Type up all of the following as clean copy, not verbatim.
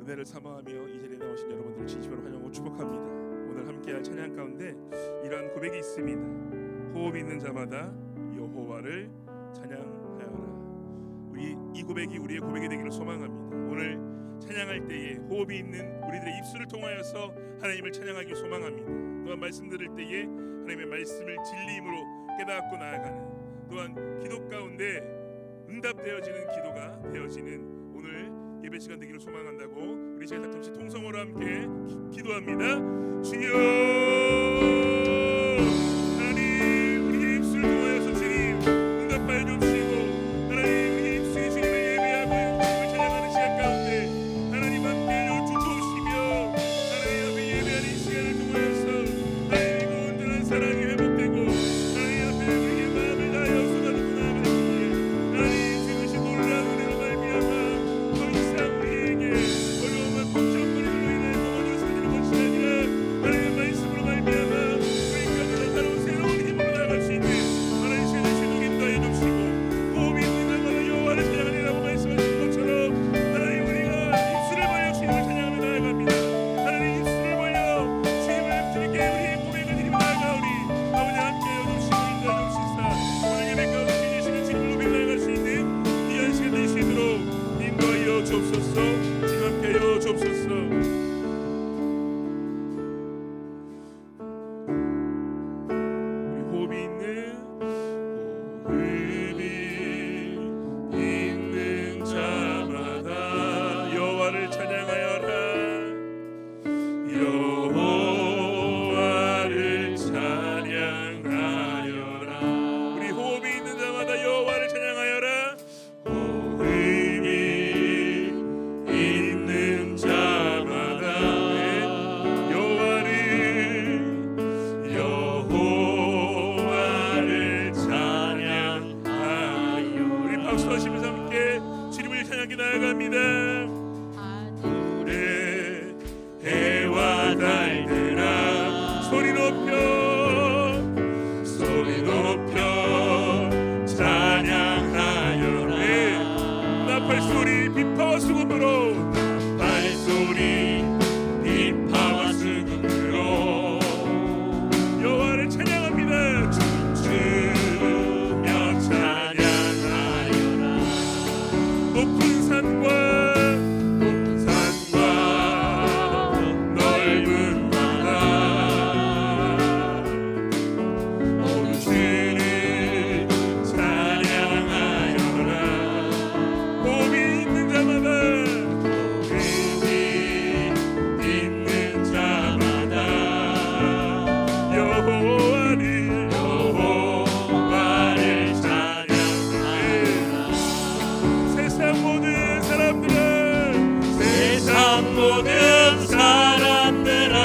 은혜를 사모하며 이 자리에 나오신 여러분들을 진심으로 환영하고 축복합니다. 오늘 함께할 찬양 가운데 이러한 고백이 있습니다. 호흡 있는 자마다 여호와를 찬양하여라. 이 고백이 우리의 고백이 되기를 소망합니다. 오늘 찬양할 때에 호흡이 있는 우리들의 입술을 통하여서 하나님을 찬양하기 소망합니다. 또한 말씀 들을 때에 하나님의 말씀을 진리임으로 깨닫고 나아가는, 또한 기도 가운데 응답되어지는 기도가 되어지는 오늘 예배 시간 되기를 소망한다고 우리 제가 잠시 통성으로 함께 기도합니다. 주여, 하나님 우리의 입술을 통하여서 주님 응답하여 주시고, 하나님 우리의 입술이 주님을 예배하고 주님을 찬양하는 시간 가운데 하나님 함께 주시옵시며, 하나님 앞에 예배하는 시간을 통하여서 하나님의 그 온전한 사랑이 회복되고 하나님 앞에 우리의 마음을 다하여 쏟아놓고 나아가는 길에 하나님 주신 놀라운 은혜로 말미암아 더 이상 우리에게 어려움과 걱정거리로 인해 넘어질 수 있는 것이 아니라 하나님의 말씀으로 말미암아 우리까지 나타나온 새로운 힘으로 나아갈 수 있는 하나님 신으신 우리 인도해 주시고, 호흡이 있는 자마다 여호와를 찬양하리라고 말씀하신 것처럼 하나님 우리가 입술을 벌려 주님을 찬양하며 나아갑니다. 하나님 입술을 벌려 주님을 주님께 우리의 고백을 드리며 나아가오니 아버지 함께하여 주시고 인도하여 주시사 오늘 예배 가운데 주시는 주님을 높여 나아갈 수 있는 귀한 시간 될 수 있도록 인도하여 주옵소서. 주님 함께하여 주옵소서. 호흡이 있는 자마다 여호와를 찬양하여라. 여호와를 찬양하여라. 우리 호흡이 있는 자마다 여호와를 찬양하여라. 호흡이 있는 자마다 여호와를 찬양하여. 우리 박수하시면서 함께 주님을 찬양하게 나아갑니다. 하늘의 해와 달들아 소리 높여 찬양하여라. 나팔 소리 비파와 수금으로 여호와를 찬양합니다. 춤추며 찬양하여라. 높은 산과 넓은 바다 모두 주를 찬양하여라. 호흡이 있는 자마다 여호와를 찬양하여라. 세상 모든 사람들아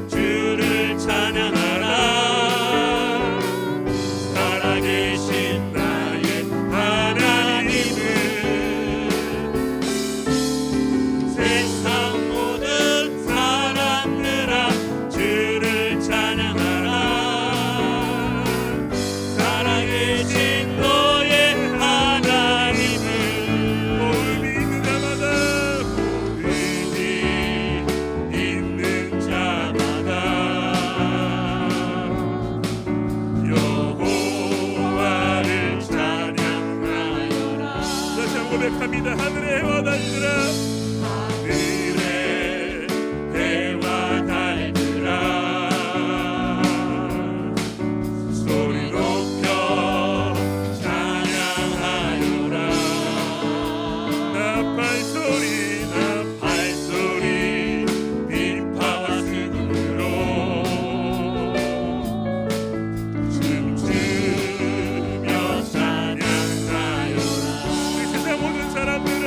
주를 찬양하라. 살아계신 나의 하나님을. 세상 모든 사람들아 주를 찬양하라. 살아계신 너의 하나님을. 호흡이 있는 자마다 여호와를 찬양하여라. 다시 한번 고백합니다. 하늘의 해와 달들아 소리 높여 찬양하여라. 나팔 소리 비파와 수금으로 춤추며 찬양하여라. 우리 세상 모든 사람들아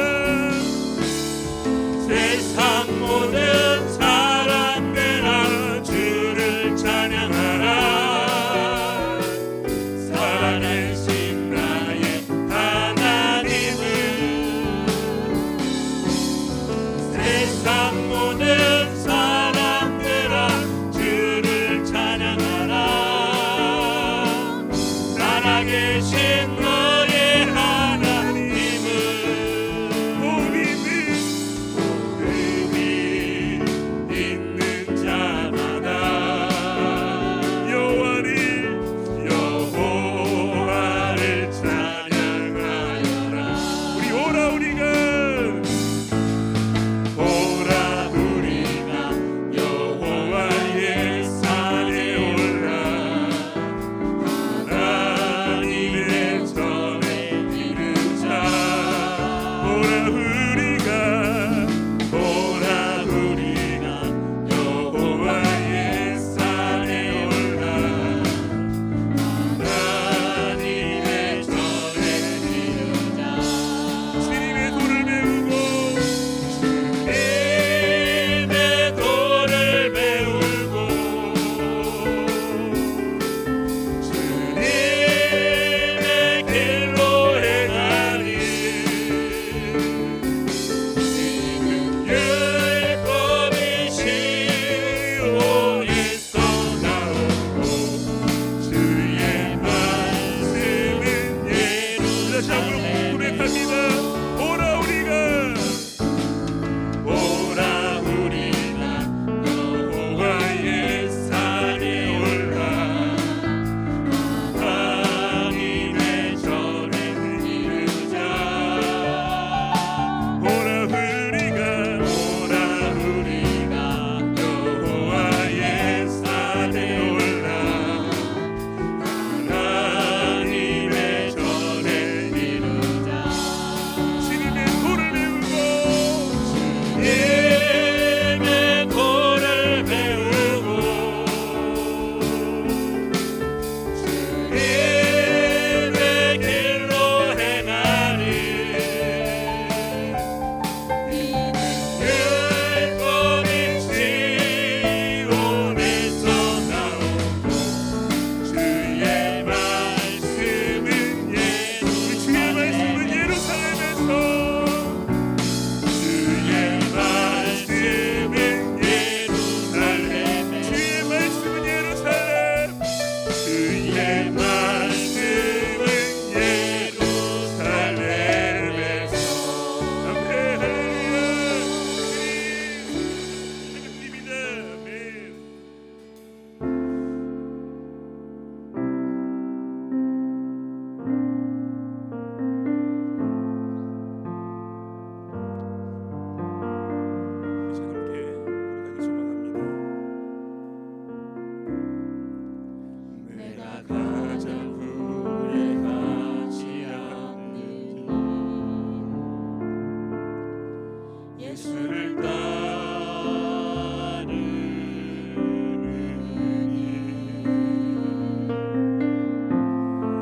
예수를 따르니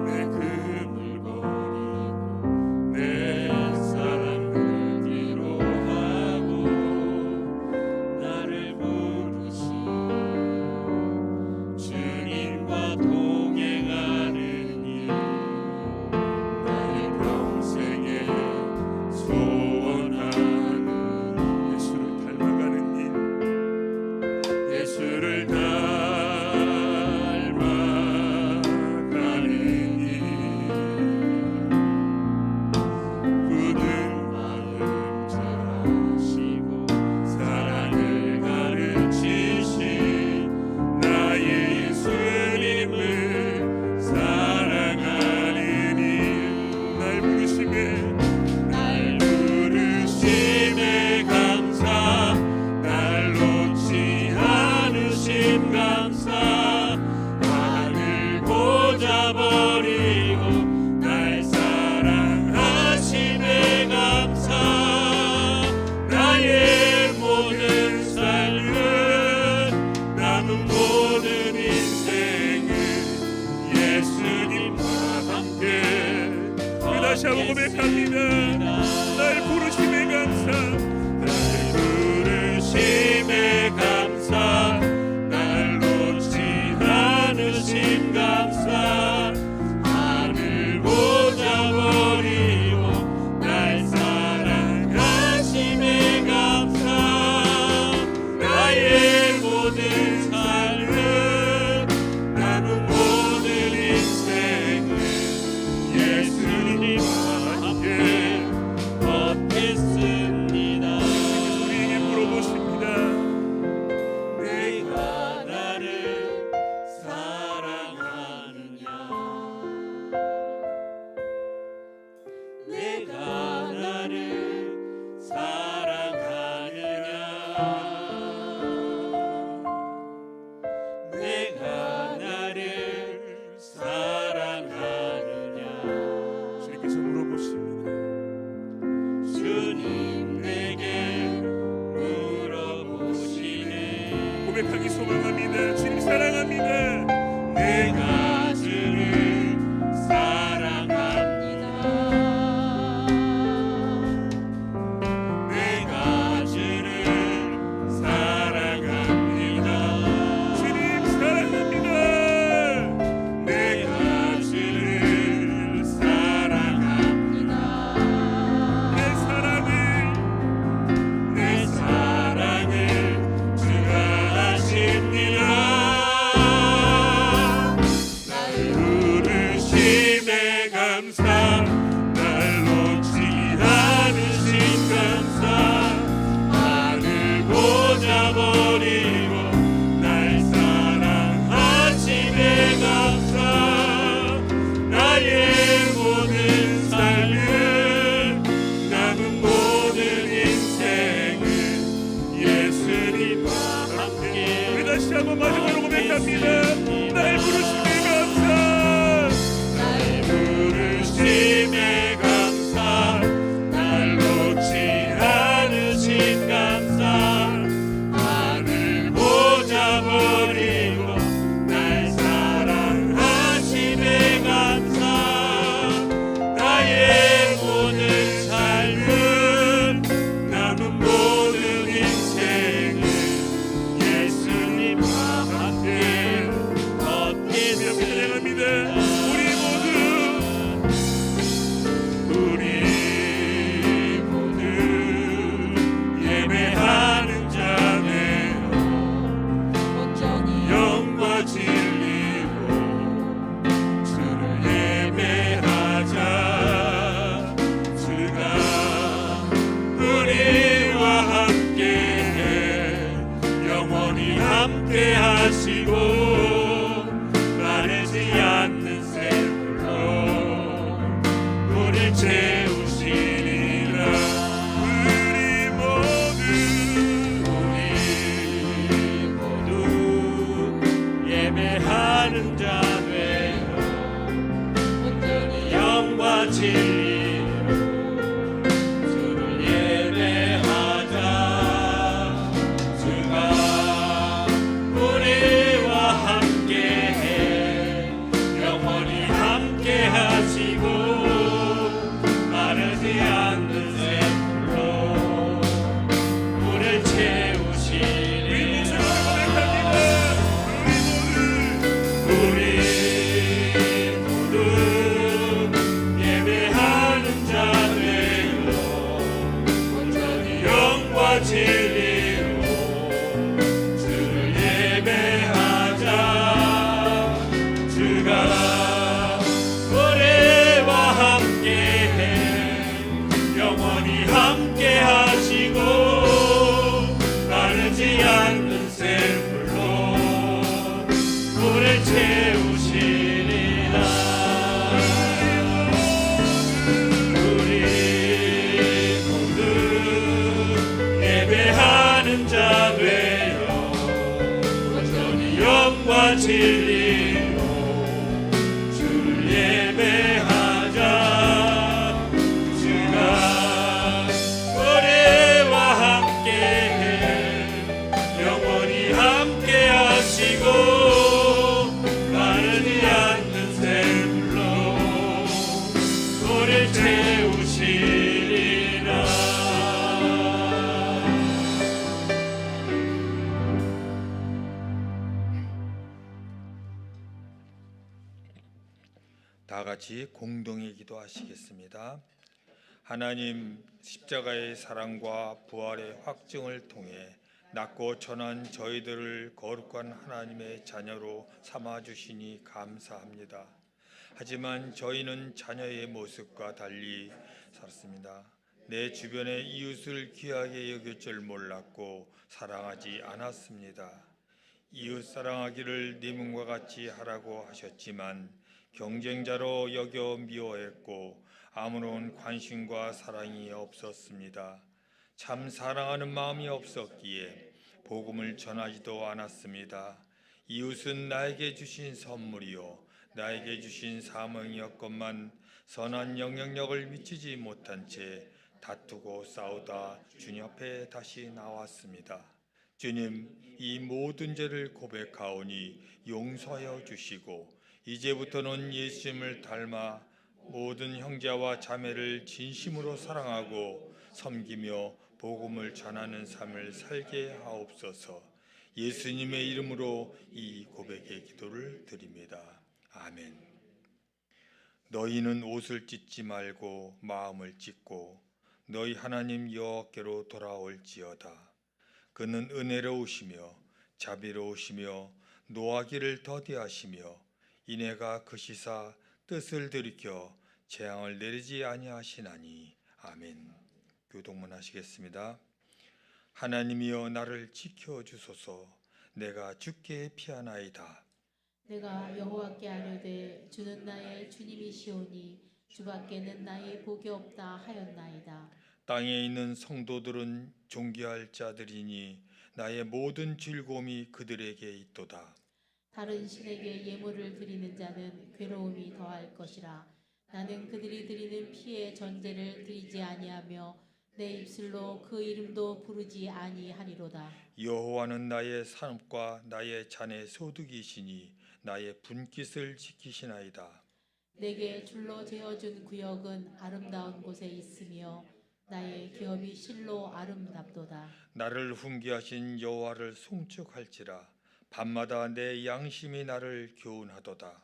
내 금을 버리고 내 사랑을 뒤로 하고 나를 부르신 주님과 동행하는 일 나의 평생에 소원하는 예수를 닮아가는 일 예수를 닮아가는 일 굳은 마음 전하시고 사랑을 가르치신 나의 예수님을 사랑하는 일날 부르심에 감사 날 놓지 않으심 감사 하늘 보자 버리고 날 사랑하심에 감사 나의 모든 삶은 남은 모든 인생은 예수님과 함께 우리 다시 한번 고백합니다. 날 부르심에 감사 날 부르심에 감사 날 놓지 않으심 감사 하늘 보자 버리고 날 사랑하심에 감사 나의 모든 삶은 남은 모든 인생은 예수님과 함께 얻겠습니다. 우리에게 물어보십니다. 내가 나를 사랑하느냐 내가 나를 사랑하느냐 내가 나를 사랑하느냐 주님께서 물어보십니다. 주님 내게 물어보시네 고백하기 소망합니다. 주님 사랑합니다. 내가 주를 사랑합니다. 내가 주를 사랑합니다. 주님 사랑합니다. 내가 주를 사랑합니다. 내 사랑을 주가 하십니다. 날 부르심에 감사 날 놓지 않으신 감사 하늘 보자 버리고 날 사랑하심에 감사 나의 모든 삶은 남은 모든 인생은 예수님과 함께 우리 다시 한번 마지막으로 고백합니다. 날 부르심에 감사 날 부르심에 감사 날 놓지 않으신 감사 하늘 보자 버리고 날 사랑하심에 감사 나의 모든 삶은 남은 모든 인생은 예수님과 함께 얻겠습니다. 우리 모두 예배하는 자네 영과 진리로 주를 예배하자 주가 우리와 함께해 영원히 함께 하시고 마르지 않는 샘물로 우릴 채우시리라. 우리 모두 예배하는 자 되어 영과 진리로 주를 예배하자 영과 진리로 주를 예배하자. 주가 노래와 함께해 영원히 함께하시고 마르지 않는 샘물로 물을 채우시리라. 우리 모두 예배하는 자 되어 온전히 영과 진리로 주를 예배하자. 주가 우리와 함께해 영원히 함께하시고 마르지 않는 샘물로 우리를 채우시리라. 다 같이 공동의 기도하시겠습니다. 하나님, 십자가의 사랑과 부활의 확증을 통해 낮고 천한 저희들을 거룩한 하나님의 자녀로 삼아주시니 감사합니다. 하지만 저희는 자녀의 모습과 달리 살았습니다. 내 주변의 이웃을 귀하게 여길 줄 몰랐고 사랑하지 않았습니다. 이웃 사랑하기를 네 몸과 같이 하라고 하셨지만 경쟁자로 여겨 미워했고 아무런 관심과 사랑이 없었습니다. 참 사랑하는 마음이 없었기에 복음을 전하지도 않았습니다. 이웃은 나에게 주신 선물이요 나에게 주신 사명이었건만 선한 영향력을 미치지 못한 채 다투고 싸우다 주님 앞에 다시 나왔습니다. 주님, 이 모든 죄를 고백하오니 용서하여 주시고 이제부터는 예수님을 닮아 모든 형제와 자매를 진심으로 사랑하고 섬기며 복음을 전하는 삶을 살게 하옵소서. 예수님의 이름으로 이 고백의 기도를 드립니다. 아멘. 너희는 옷을 찢지 말고 마음을 찢고 너희 하나님 여호와께로 돌아올지어다. 그는 은혜로우시며 자비로우시며 노하기를 더디하시며 이내가 그 시사 뜻을 들이켜 재앙을 내리지 아니하시나니. 아멘. 교독문 하시겠습니다. 하나님이여 나를 지켜주소서. 내가 주께 피하나이다. 내가 여호와께 아뢰되 주는 나의 주님이시오니 주밖에는 나의 복이 없다 하였나이다. 땅에 있는 성도들은 존귀할 자들이니 나의 모든 즐거움이 그들에게 있도다. 다른 신에게 예물을 드리는 자는 괴로움이 더할 것이라. 나는 그들이 드리는 피의 전제를 드리지 아니하며 내 입술로 그 이름도 부르지 아니하리로다. 여호와는 나의 산업과 나의 잔의 소득이시니 나의 분깃을 지키시나이다. 내게 줄로 재어준 구역은 아름다운 곳에 있으며 나의 기업이 실로 아름답도다. 나를 훈계하신 여호와를 송축할지라. 밤마다 내 양심이 나를 교훈하도다.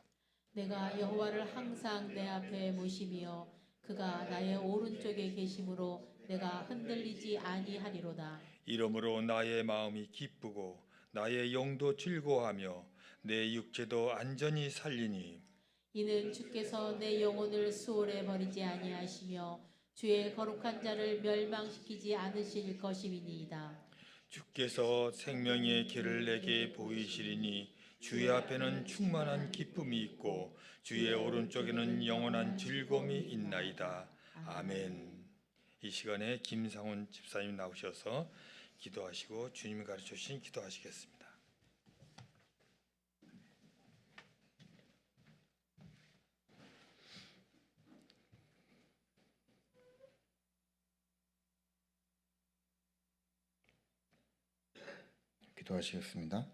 내가 여호와를 항상 내 앞에 모시며 그가 나의 오른쪽에 계심으로 내가 흔들리지 아니하리로다. 이러므로 나의 마음이 기쁘고 나의 영도 즐거워하며 내 육체도 안전히 살리니. 이는 주께서 내 영혼을 수월에 버리지 아니하시며 주의 거룩한 자를 멸망시키지 않으실 것임이니이다. 주께서 생명의 길을 내게 보이시리니 주의 앞에는 충만한 기쁨이 있고 주의 오른쪽에는 영원한 즐거움이 있나이다. 아멘. 이 시간에 김상훈 집사님 나오셔서 기도하시고 주님이 가르쳐 주신 기도하시겠습니다. 기도하시겠습니다.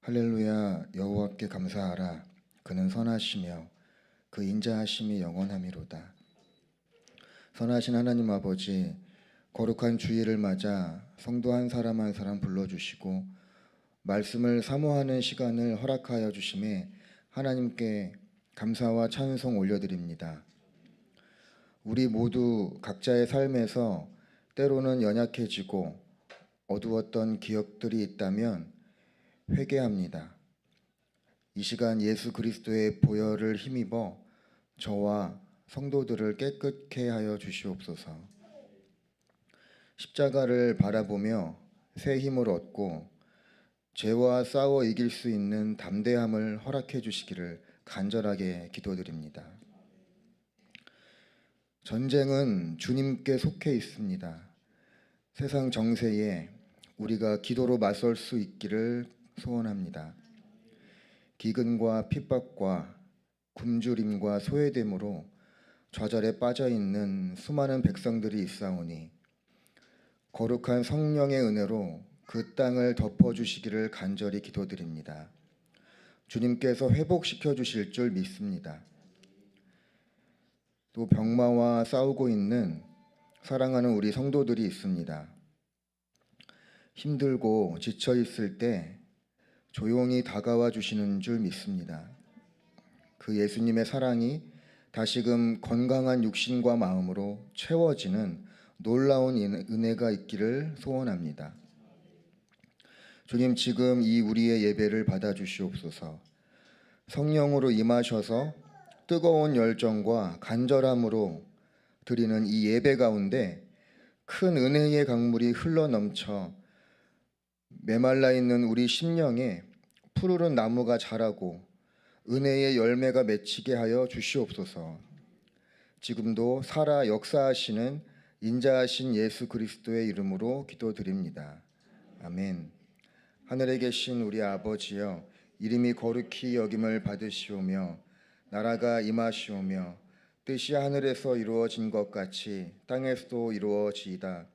할렐루야. 여호와께 감사하라. 그는 선하시며 그 인자하심이 영원함이로다. 선하신 하나님 아버지, 거룩한 주일을 맞아 성도 한 사람 한 사람 불러주시고 말씀을 사모하는 시간을 허락하여 주심에 하나님께 감사와 찬송 올려드립니다. 우리 모두 각자의 삶에서 때로는 연약해지고 어두웠던 기억들이 있다면 회개합니다. 이 시간 예수 그리스도의 보혈을 힘입어 저와 성도들을 깨끗게 하여 주시옵소서. 십자가를 바라보며 새 힘을 얻고 죄와 싸워 이길 수 있는 담대함을 허락해 주시기를 간절하게 기도드립니다. 전쟁은 주님께 속해 있습니다. 세상 정세에 우리가 기도로 맞설 수 있기를 소원합니다. 기근과 핍박과 굶주림과 소외됨으로 좌절에 빠져 있는 수많은 백성들이 있사오니 거룩한 성령의 은혜로 그 땅을 덮어주시기를 간절히 기도드립니다. 주님께서 회복시켜 주실 줄 믿습니다. 또 병마와 싸우고 있는 사랑하는 우리 성도들이 있습니다. 힘들고 지쳐 있을 때 조용히 다가와 주시는 줄 믿습니다. 그 예수님의 사랑이 다시금 건강한 육신과 마음으로 채워지는 놀라운 은혜가 있기를 소원합니다. 주님, 지금 이 우리의 예배를 받아주시옵소서. 성령으로 임하셔서 뜨거운 열정과 간절함으로 드리는 이 예배 가운데 큰 은혜의 강물이 흘러넘쳐 메말라 있는 우리 심령에 푸르른 나무가 자라고 은혜의 열매가 맺히게 하여 주시옵소서. 지금도 살아 역사하시는 인자하신 예수 그리스도의 이름으로 기도드립니다. 아멘. 하늘에 계신 우리 아버지여, 이름이 거룩히 여김을 받으시오며 나라가 임하시오며 뜻이 하늘에서 이루어진 것 같이 땅에서도 이루어지이다.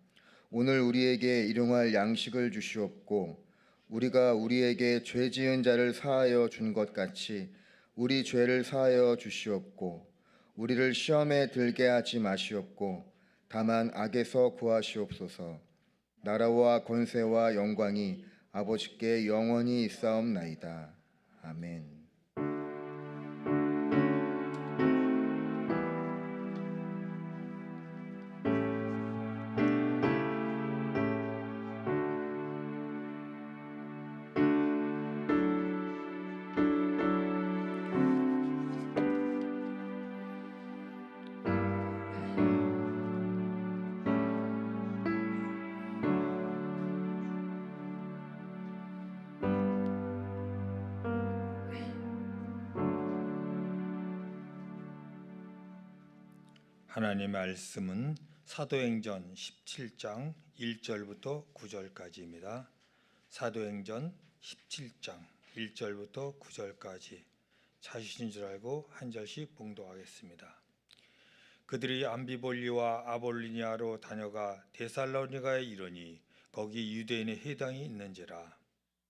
오늘 우리에게 일용할 양식을 주시옵고 우리가 우리에게 죄 지은 자를 사하여 준 것 같이 우리 죄를 사하여 주시옵고 우리를 시험에 들게 하지 마시옵고 다만 악에서 구하시옵소서. 나라와 권세와 영광이 아버지께 영원히 있사옵나이다. 아멘. 하나님의 말씀은 사도행전 17장 1절부터 9절까지입니다. 사도행전 17장 1절부터 9절까지 찾으신 줄 알고 한 절씩 봉독하겠습니다. 그들이 암비볼리와 아볼리니아로 다녀가 데살로니가에 이르니 거기 유대인의 회당이 있는지라.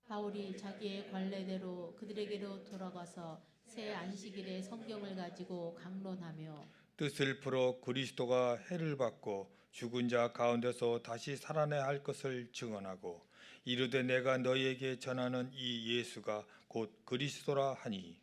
바울이 자기의 관례대로 그들에게로 돌아가서 새 안식일에 성경을 가지고 강론하며 뜻을 풀어 그리스도가 해를 받고 죽은 자 가운데서 다시 살아나야 할 것을 증언하고 이르되 내가 너희에게 전하는 이 예수가 곧 그리스도라 하니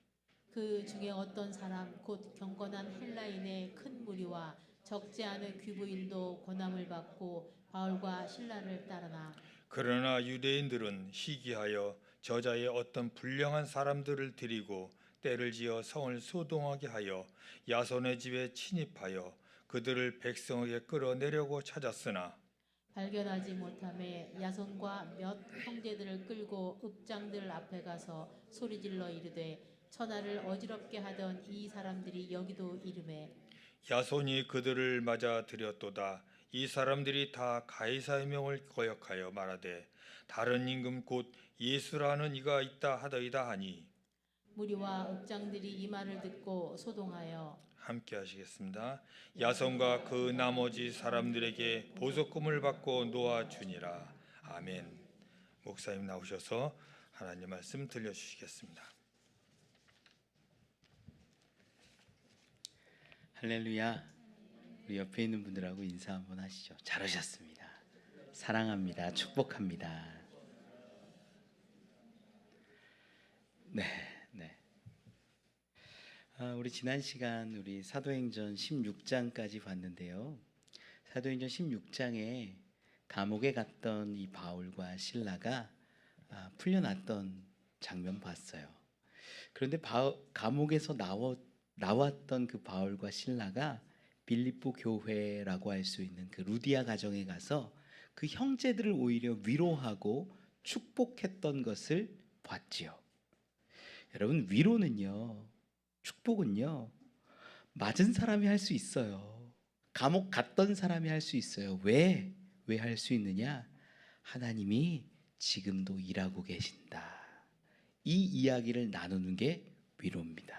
그 중에 어떤 사람 곧 경건한 헬라인의 큰 무리와 적지 않은 귀부인도 고난을 받고 바울과 신라를 따르나 그러나 유대인들은 시기하여 저자의 어떤 불량한 사람들을 데리고 때를 지어 성을 소동하게 하여 야손의 집에 침입하여 그들을 백성에게 끌어내려고 찾았으나 발견하지 못함에 야손과 몇 형제들을 끌고 읍장들 앞에 가서 소리질러 이르되 천하를 어지럽게 하던 이 사람들이 여기도 이르매 야손이 그들을 맞아 들였도다. 이 사람들이 다 가이사의 명을 거역하여 말하되 다른 임금 곧 예수라는 이가 있다 하더이다 하니 무리와 읍장들이 이 말을 듣고 소동하여 함께 하시겠습니다. 야손과 그 나머지 사람들에게 보석금을 받고 놓아주니라. 아멘. 목사님 나오셔서 하나님 말씀 들려주시겠습니다. 할렐루야. 우리 옆에 있는 분들하고 인사 한번 하시죠. 잘하셨습니다. 사랑합니다. 축복합니다. 네. 우리 지난 시간 우리 사도행전 16장까지 봤는데요. 사도행전 16장에 감옥에 갔던 이 바울과 실라가 풀려났던 장면 봤어요. 그런데 감옥에서 나왔던 그 바울과 실라가 빌립보 교회라고 할 수 있는 그 루디아 가정에 가서 그 형제들을 오히려 위로하고 축복했던 것을 봤지요. 여러분, 위로는요, 축복은요, 맞은 사람이 할 수 있어요. 감옥 갔던 사람이 할 수 있어요. 왜 할 수 있느냐? 하나님이 지금도 일하고 계신다. 이 이야기를 나누는 게 위로입니다.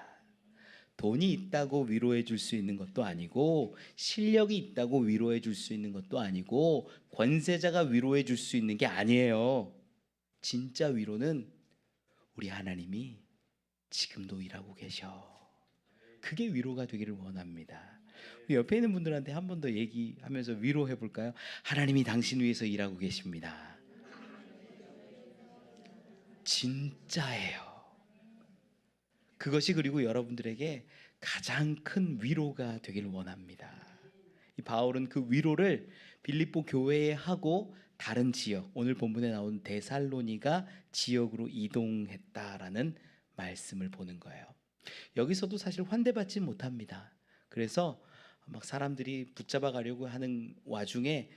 돈이 있다고 위로해 줄 수 있는 것도 아니고, 실력이 있다고 위로해 줄 수 있는 것도 아니고, 권세자가 위로해 줄 수 있는 게 아니에요. 진짜 위로는 우리 하나님이 지금도 일하고 계셔. 그게 위로가 되기를 원합니다. 우리 옆에 있는 분들한테 한 번 더 얘기하면서 위로해 볼까요? 하나님이 당신 위해서 일하고 계십니다. 진짜예요. 그것이 그리고 여러분들에게 가장 큰 위로가 되기를 원합니다. 이 바울은 그 위로를 빌립보 교회에 하고 다른 지역, 오늘 본문에 나온 데살로니가 지역으로 이동했다라는 말씀을 보는 거예요. 여기서도 사실 환대받지 못합니다. 그래서 막 사람들이 붙잡아 가려고 하는 와중에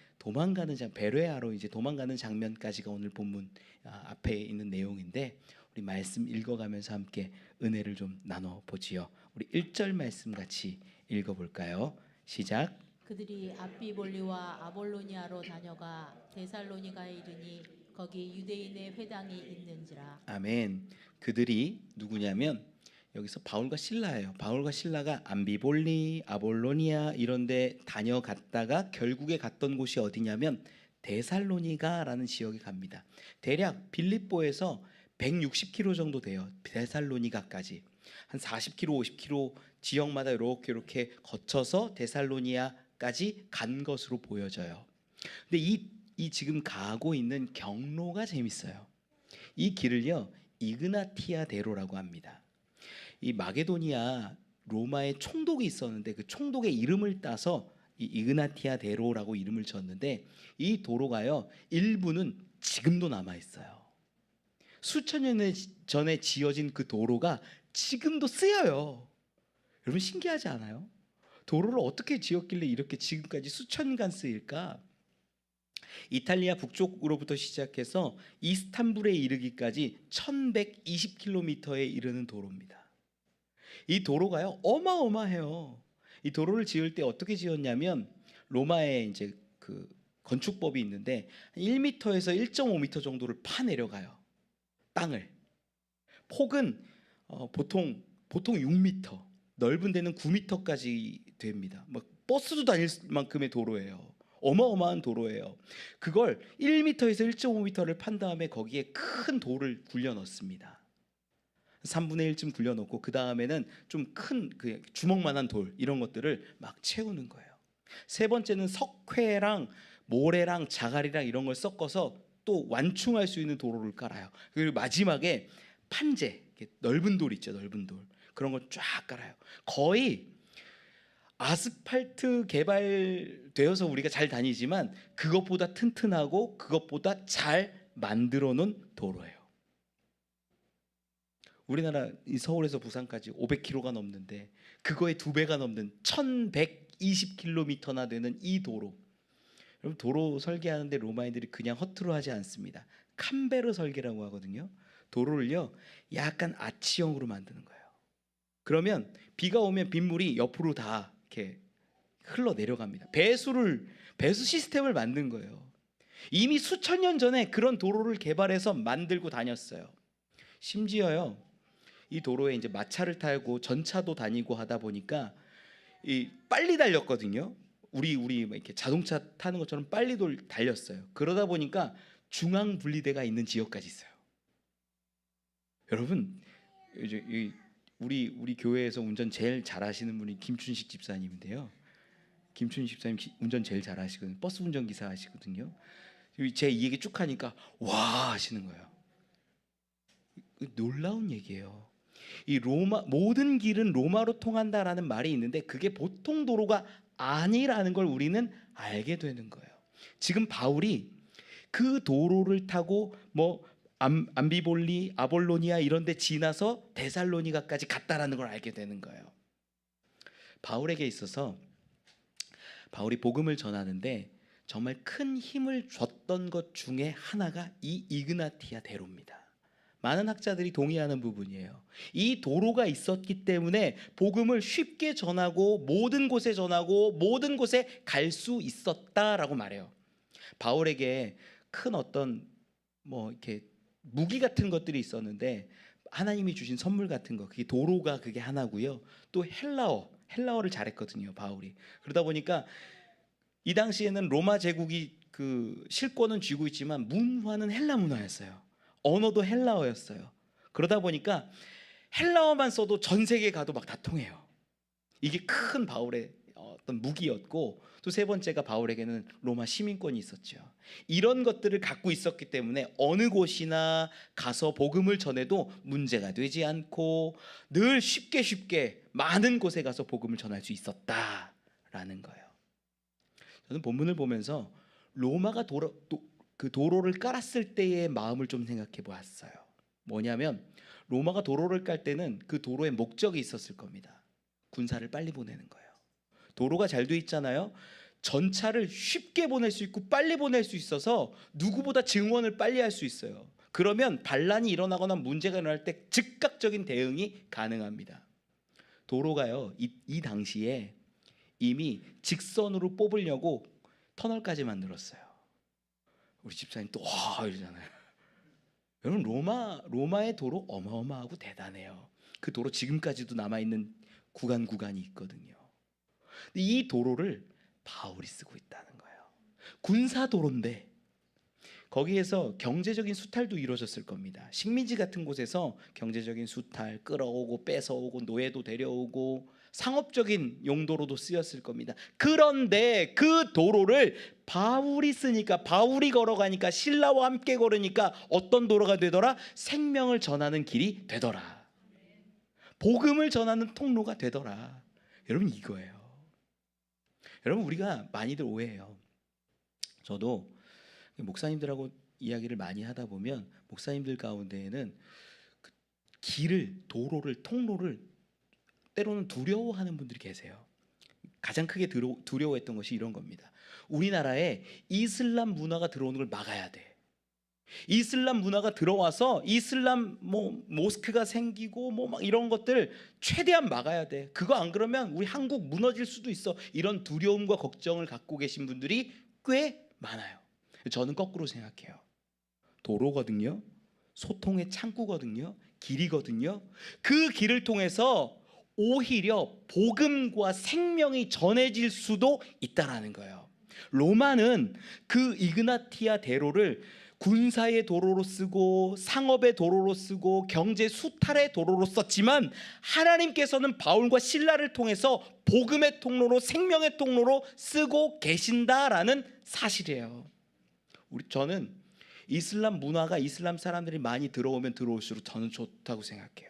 베레아로 이제 도망가는 장면까지가 오늘 본문 앞에 있는 내용인데, 우리 말씀 읽어가면서 함께 은혜를 좀 나눠 보지요. 우리 1절 말씀 같이 읽어볼까요? 시작. 그들이 앞비볼리와 아볼로니아로 다녀가 데살로니가에 이르니 거기 유대인의 회당이 있는지라. 아멘. 그들이 누구냐면 여기서 바울과 실라예요. 바울과 실라가 암비볼리, 아볼로니아 이런 데 다녀갔다가 결국에 갔던 곳이 어디냐면 데살로니가라는 지역에 갑니다. 대략 빌립보에서 160km 정도 돼요. 데살로니가까지. 한 40km, 50km 지역마다 이렇게 거쳐서 데살로니아까지 간 것으로 보여져요. 근데 이 지금 가고 있는 경로가 재밌어요. 이 길을요, 이그나티아 대로라고 합니다. 이 마게도니아 로마에 총독이 있었는데 그 총독의 이름을 따서 이 이그나티아 대로라고 이름을 지었는데, 이 도로가요, 일부는 지금도 남아 있어요. 수천 년 전에 지어진 그 도로가 지금도 쓰여요. 여러분, 신기하지 않아요? 도로를 어떻게 지었길래 이렇게 지금까지 수천간 쓰일까? 이탈리아 북쪽으로부터 시작해서 이스탄불에 이르기까지 1120km에 이르는 도로입니다. 이 도로가요, 어마어마해요. 이 도로를 지을 때 어떻게 지었냐면, 로마에 이제 그 건축법이 있는데 1m에서 1.5m 정도를 파 내려가요. 땅을. 폭은 보통 6m, 넓은 데는 9m까지 됩니다. 막 버스도 다닐 만큼의 도로예요. 어마어마한 도로예요. 그걸 1m에서 1.5m를 판 다음에 거기에 큰 돌을 굴려 넣습니다. 3분의 1쯤 굴려 넣고 그 다음에는 좀 큰 그 주먹만한 돌 이런 것들을 막 채우는 거예요. 세 번째는 석회랑 모래랑 자갈이랑 이런 걸 섞어서 또 완충할 수 있는 도로를 깔아요. 그리고 마지막에 판재, 넓은 돌 있죠, 넓은 돌, 그런 걸 쫙 깔아요. 거의 아스팔트 개발되어서 우리가 잘 다니지만 그것보다 튼튼하고 그것보다 잘 만들어 놓은 도로예요. 우리나라 이 서울에서 부산까지 500km가 넘는데 그거의 2배가 넘는 1120km나 되는 이 도로. 여러분, 도로 설계하는데 로마인들이 그냥 허투루 하지 않습니다. 캄베르 설계라고 하거든요. 도로를요, 약간 아치형으로 만드는 거예요. 그러면 비가 오면 빗물이 옆으로 다 이렇게 흘러 내려갑니다. 배수 시스템을 만든 거예요. 이미 수천 년 전에 그런 도로를 개발해서 만들고 다녔어요. 심지어요, 이 도로에 이제 마차를 타고 전차도 다니고 하다 보니까 빨리 달렸거든요. 우리 이렇게 자동차 타는 것처럼 빨리 달렸어요. 그러다 보니까 중앙 분리대가 있는 지역까지 있어요. 여러분, 이제 우리 교회에서 운전 제일 잘하시는 분이 김춘식 집사님인데요. 김춘식 집사님 운전 제일 잘하시거든요. 버스 운전기사 하시거든요. 제 이 얘기 쭉 하니까 와 하시는 거예요. 놀라운 얘기예요. 이 모든 길은 로마로 통한다라는 말이 있는데 그게 보통 도로가 아니라는 걸 우리는 알게 되는 거예요. 지금 바울이 그 도로를 타고 뭐 암비볼리, 아볼로니아 이런 데 지나서 데살로니가까지 갔다라는 걸 알게 되는 거예요. 바울에게 있어서 바울이 복음을 전하는데 정말 큰 힘을 줬던 것 중에 하나가 이 이그나티아 대로입니다. 많은 학자들이 동의하는 부분이에요. 이 도로가 있었기 때문에 복음을 쉽게 전하고 모든 곳에 전하고 모든 곳에 갈 수 있었다라고 말해요. 바울에게 큰 어떤 뭐 이렇게 무기 같은 것들이 있었는데 하나님이 주신 선물 같은 거, 그게 도로가 그게 하나고요. 또 헬라어를 잘했거든요, 바울이. 그러다 보니까 이 당시에는 로마 제국이 그 실권은 쥐고 있지만 문화는 헬라 문화였어요. 언어도 헬라어였어요. 그러다 보니까 헬라어만 써도 전 세계에 가도 막 다 통해요. 이게 큰 바울의 어떤 무기였고, 또 세 번째가 바울에게는 로마 시민권이 있었죠. 이런 것들을 갖고 있었기 때문에 어느 곳이나 가서 복음을 전해도 문제가 되지 않고 늘 쉽게 많은 곳에 가서 복음을 전할 수 있었다라는 거예요. 저는 본문을 보면서 로마가 그 도로를 깔았을 때의 마음을 좀 생각해 보았어요. 뭐냐면 로마가 도로를 깔 때는 그 도로에 목적이 있었을 겁니다. 군사를 빨리 보내는 거예요. 도로가 잘 돼 있잖아요. 전차를 쉽게 보낼 수 있고 빨리 보낼 수 있어서 누구보다 증원을 빨리 할 수 있어요. 그러면 반란이 일어나거나 문제가 일어날 때 즉각적인 대응이 가능합니다. 도로가요, 이 당시에 이미 직선으로 뽑으려고 터널까지 만들었어요. 우리 집사님 또 이러잖아요. 여러분, 로마의 도로 어마어마하고 대단해요. 그 도로 지금까지도 남아있는 구간이 있거든요. 이 도로를 바울이 쓰고 있다는 거예요. 군사도로인데 거기에서 경제적인 수탈도 이루어졌을 겁니다. 식민지 같은 곳에서 경제적인 수탈, 끌어오고 뺏어오고 노예도 데려오고 상업적인 용도로도 쓰였을 겁니다. 그런데 그 도로를 바울이 쓰니까, 바울이 걸어가니까, 신라와 함께 걸으니까 어떤 도로가 되더라? 생명을 전하는 길이 되더라. 복음을 전하는 통로가 되더라. 여러분, 이거예요. 여러분, 우리가 많이들 오해해요. 저도 목사님들하고 이야기를 많이 하다 보면 목사님들 가운데에는 그 길을, 도로를, 통로를 때로는 두려워하는 분들이 계세요. 가장 크게 두려워했던 것이 이런 겁니다. 우리나라에 이슬람 문화가 들어오는 걸 막아야 돼. 이슬람 문화가 들어와서 이슬람 모스크가 생기고 막 이런 것들 최대한 막아야 돼. 그거 안 그러면 우리 한국 무너질 수도 있어. 이런 두려움과 걱정을 갖고 계신 분들이 꽤 많아요. 저는 거꾸로 생각해요. 도로거든요. 소통의 창구거든요. 길이거든요. 그 길을 통해서 오히려 복음과 생명이 전해질 수도 있다라는 거예요. 로마는 그 이그나티아 대로를 군사의 도로로 쓰고 상업의 도로로 쓰고 경제 수탈의 도로로 썼지만 하나님께서는 바울과 실라를 통해서 복음의 통로로, 생명의 통로로 쓰고 계신다라는 사실이에요. 저는 이슬람 문화가, 이슬람 사람들이 많이 들어오면 들어올수록 저는 좋다고 생각해요.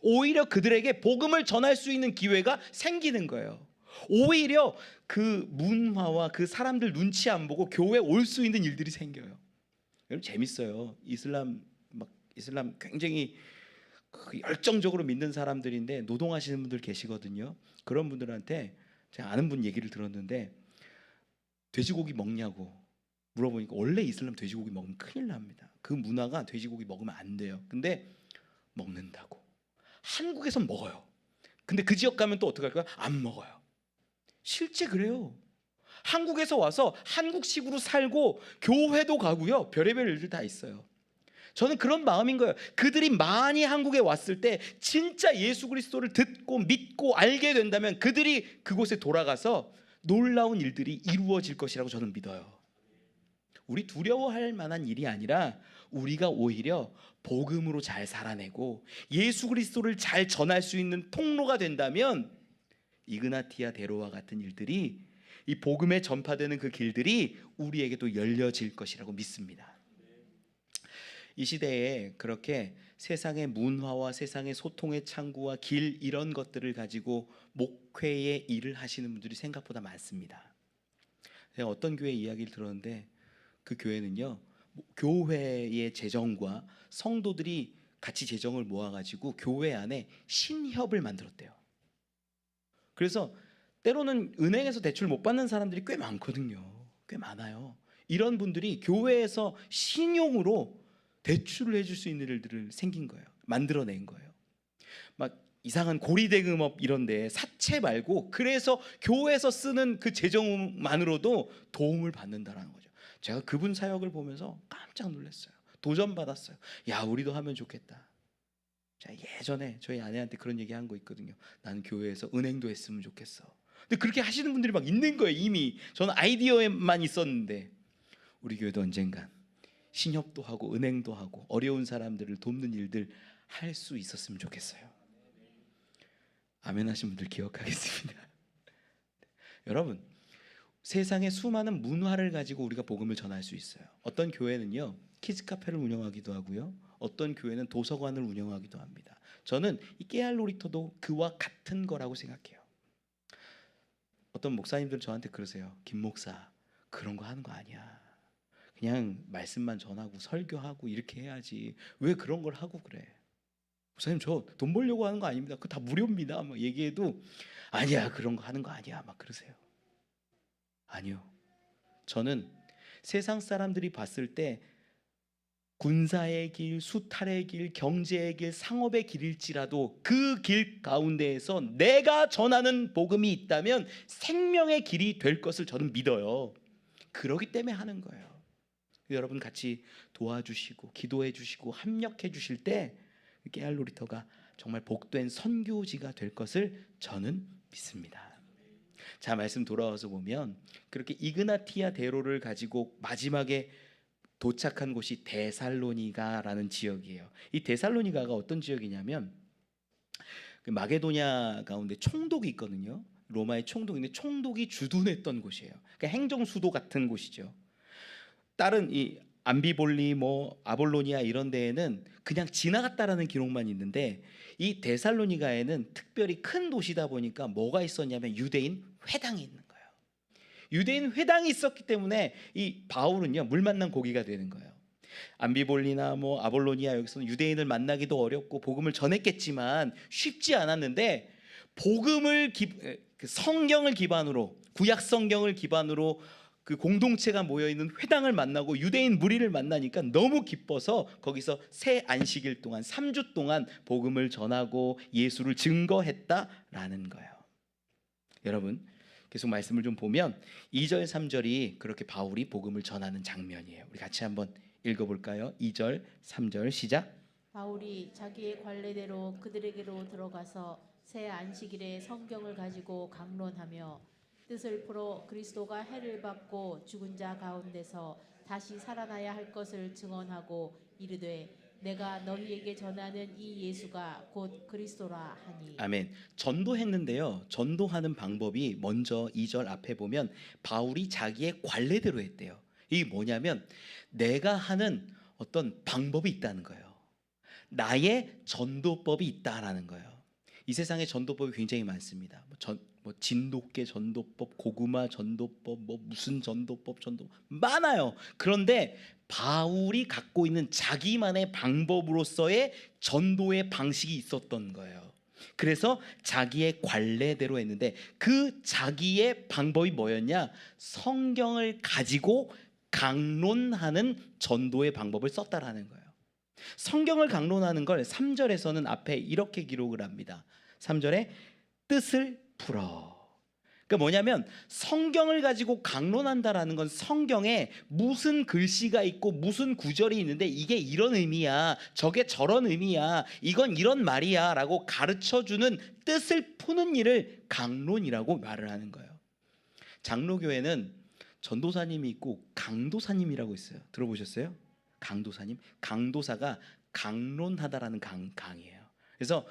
오히려 그들에게 복음을 전할 수 있는 기회가 생기는 거예요. 오히려 그 문화와 그 사람들 눈치 안 보고 교회에 올 수 있는 일들이 생겨요. 여러분, 재밌어요. 이슬람 굉장히 열정적으로 믿는 사람들인데 노동하시는 분들 계시거든요. 그런 분들한테 제가 아는 분 얘기를 들었는데, 돼지고기 먹냐고 물어보니까 원래 이슬람 돼지고기 먹으면 큰일 납니다. 그 문화가 돼지고기 먹으면 안 돼요. 근데 먹는다고. 한국에선 먹어요. 근데 그 지역 가면 또 어떻게 할까요? 안 먹어요. 실제 그래요. 한국에서 와서 한국식으로 살고 교회도 가고요. 별의별 일들 다 있어요. 저는 그런 마음인 거예요. 그들이 많이 한국에 왔을 때 진짜 예수 그리스도를 듣고 믿고 알게 된다면 그들이 그곳에 돌아가서 놀라운 일들이 이루어질 것이라고 저는 믿어요. 우리 두려워할 만한 일이 아니라 우리가 오히려 복음으로 잘 살아내고 예수 그리스도를 잘 전할 수 있는 통로가 된다면 이그나티아 대로와 같은 일들이, 이 복음에 전파되는 그 길들이 우리에게도 열려질 것이라고 믿습니다. 이 시대에 그렇게 세상의 문화와 세상의 소통의 창구와 길 이런 것들을 가지고 목회의 일을 하시는 분들이 생각보다 많습니다. 제가 어떤 교회 이야기를 들었는데 그 교회는요, 교회의 재정과 성도들이 같이 재정을 모아가지고 교회 안에 신협을 만들었대요. 그래서 때로는 은행에서 대출 못 받는 사람들이 꽤 많거든요. 꽤 많아요. 이런 분들이 교회에서 신용으로 대출을 해줄 수 있는 일들을 생긴 거예요. 만들어낸 거예요. 막 이상한 고리대금업 이런데 사채 말고 그래서 교회에서 쓰는 그 재정만으로도 도움을 받는다라는 거죠. 제가 그분 사역을 보면서 깜짝 놀랐어요. 도전받았어요. 야, 우리도 하면 좋겠다. 자, 예전에 저희 아내한테 그런 얘기 한 거 있거든요. 나는 교회에서 은행도 했으면 좋겠어. 근데 그렇게 하시는 분들이 막 있는 거예요. 이미 저는 아이디어에만 있었는데 우리 교회도 언젠간 신협도 하고 은행도 하고 어려운 사람들을 돕는 일들 할 수 있었으면 좋겠어요. 아멘 하신 분들 기억하겠습니다. 여러분, 세상에 수많은 문화를 가지고 우리가 복음을 전할 수 있어요. 어떤 교회는요 키즈 카페를 운영하기도 하고요, 어떤 교회는 도서관을 운영하기도 합니다. 저는 이 깨알 놀이터도 그와 같은 거라고 생각해요. 어떤 목사님들 저한테 그러세요. 김 목사, 그런 거 하는 거 아니야. 그냥 말씀만 전하고 설교하고 이렇게 해야지. 왜 그런 걸 하고 그래? 목사님, 저 돈 벌려고 하는 거 아닙니다. 그거 다 무료입니다. 막 얘기해도 아니야, 그런 거 하는 거 아니야. 막 그러세요. 아니요. 저는 세상 사람들이 봤을 때 군사의 길, 수탈의 길, 경제의 길, 상업의 길일지라도 그 길 가운데에서 내가 전하는 복음이 있다면 생명의 길이 될 것을 저는 믿어요. 그러기 때문에 하는 거예요. 여러분 같이 도와주시고 기도해 주시고 협력해 주실 때 깨알 놀이터가 정말 복된 선교지가 될 것을 저는 믿습니다. 자, 말씀 돌아와서 보면 그렇게 이그나티아 대로를 가지고 마지막에 도착한 곳이 데살로니가라는 지역이에요. 이 데살로니가가 어떤 지역이냐면 그 마게도냐 가운데 총독이 있거든요. 로마의 총독인데 총독이 주둔했던 곳이에요. 그러니까 행정 수도 같은 곳이죠. 다른 이 암비볼리 뭐 아볼로니아 이런 데에는 그냥 지나갔다라는 기록만 있는데 이 데살로니가에는 특별히 큰 도시다 보니까 뭐가 있었냐면 유대인 회당이 있는 거예요. 유대인 회당이 있었기 때문에 이 바울은요 물 만난 고기가 되는 거예요. 암비볼리나 뭐 아볼로니아 여기서는 유대인을 만나기도 어렵고 복음을 전했겠지만 쉽지 않았는데 복음을 그 성경을 기반으로 구약 성경을 기반으로 그 공동체가 모여있는 회당을 만나고 유대인 무리를 만나니까 너무 기뻐서 거기서 새 안식일 동안 3주 동안 복음을 전하고 예수를 증거했다라는 거예요. 여러분 계속 말씀을 좀 보면 2절 3절이 그렇게 바울이 복음을 전하는 장면이에요. 우리 같이 한번 읽어볼까요? 2절 3절 시작. 바울이 자기의 관례대로 그들에게로 들어가서 새 안식일에 성경을 가지고 강론하며 뜻을 풀어 그리스도가 해를 받고 죽은 자 가운데서 다시 살아나야 할 것을 증언하고 이르되 내가 너희에게 전하는 이 예수가 곧 그리스도라 하니. 아멘. 전도했는데요. 전도하는 방법이 먼저 2절 앞에 보면 바울이 자기의 관례대로 했대요. 이게 뭐냐면 내가 하는 어떤 방법이 있다는 거예요. 나의 전도법이 있다라는 거예요. 이 세상에 전도법이 굉장히 많습니다. 뭐 진돗개 전도법, 고구마 전도법, 뭐 무슨 전도법 많아요. 그런데 바울이 갖고 있는 자기만의 방법으로서의 전도의 방식이 있었던 거예요. 그래서 자기의 관례대로 했는데 그 자기의 방법이 뭐였냐? 성경을 가지고 강론하는 전도의 방법을 썼다라는 거예요. 성경을 강론하는 걸 3절에서는 앞에 이렇게 기록을 합니다. 3절에 뜻을 풀어. 그러니까 뭐냐면 성경을 가지고 강론한다라는 건 성경에 무슨 글씨가 있고 무슨 구절이 있는데 이게 이런 의미야, 저게 저런 의미야, 이건 이런 말이야 라고 가르쳐주는 뜻을 푸는 일을 강론이라고 말을 하는 거예요. 장로교회는 전도사님이 있고 강도사님이라고 있어요. 들어보셨어요? 강도사님? 강도사가 강론하다라는 강이에요. 그래서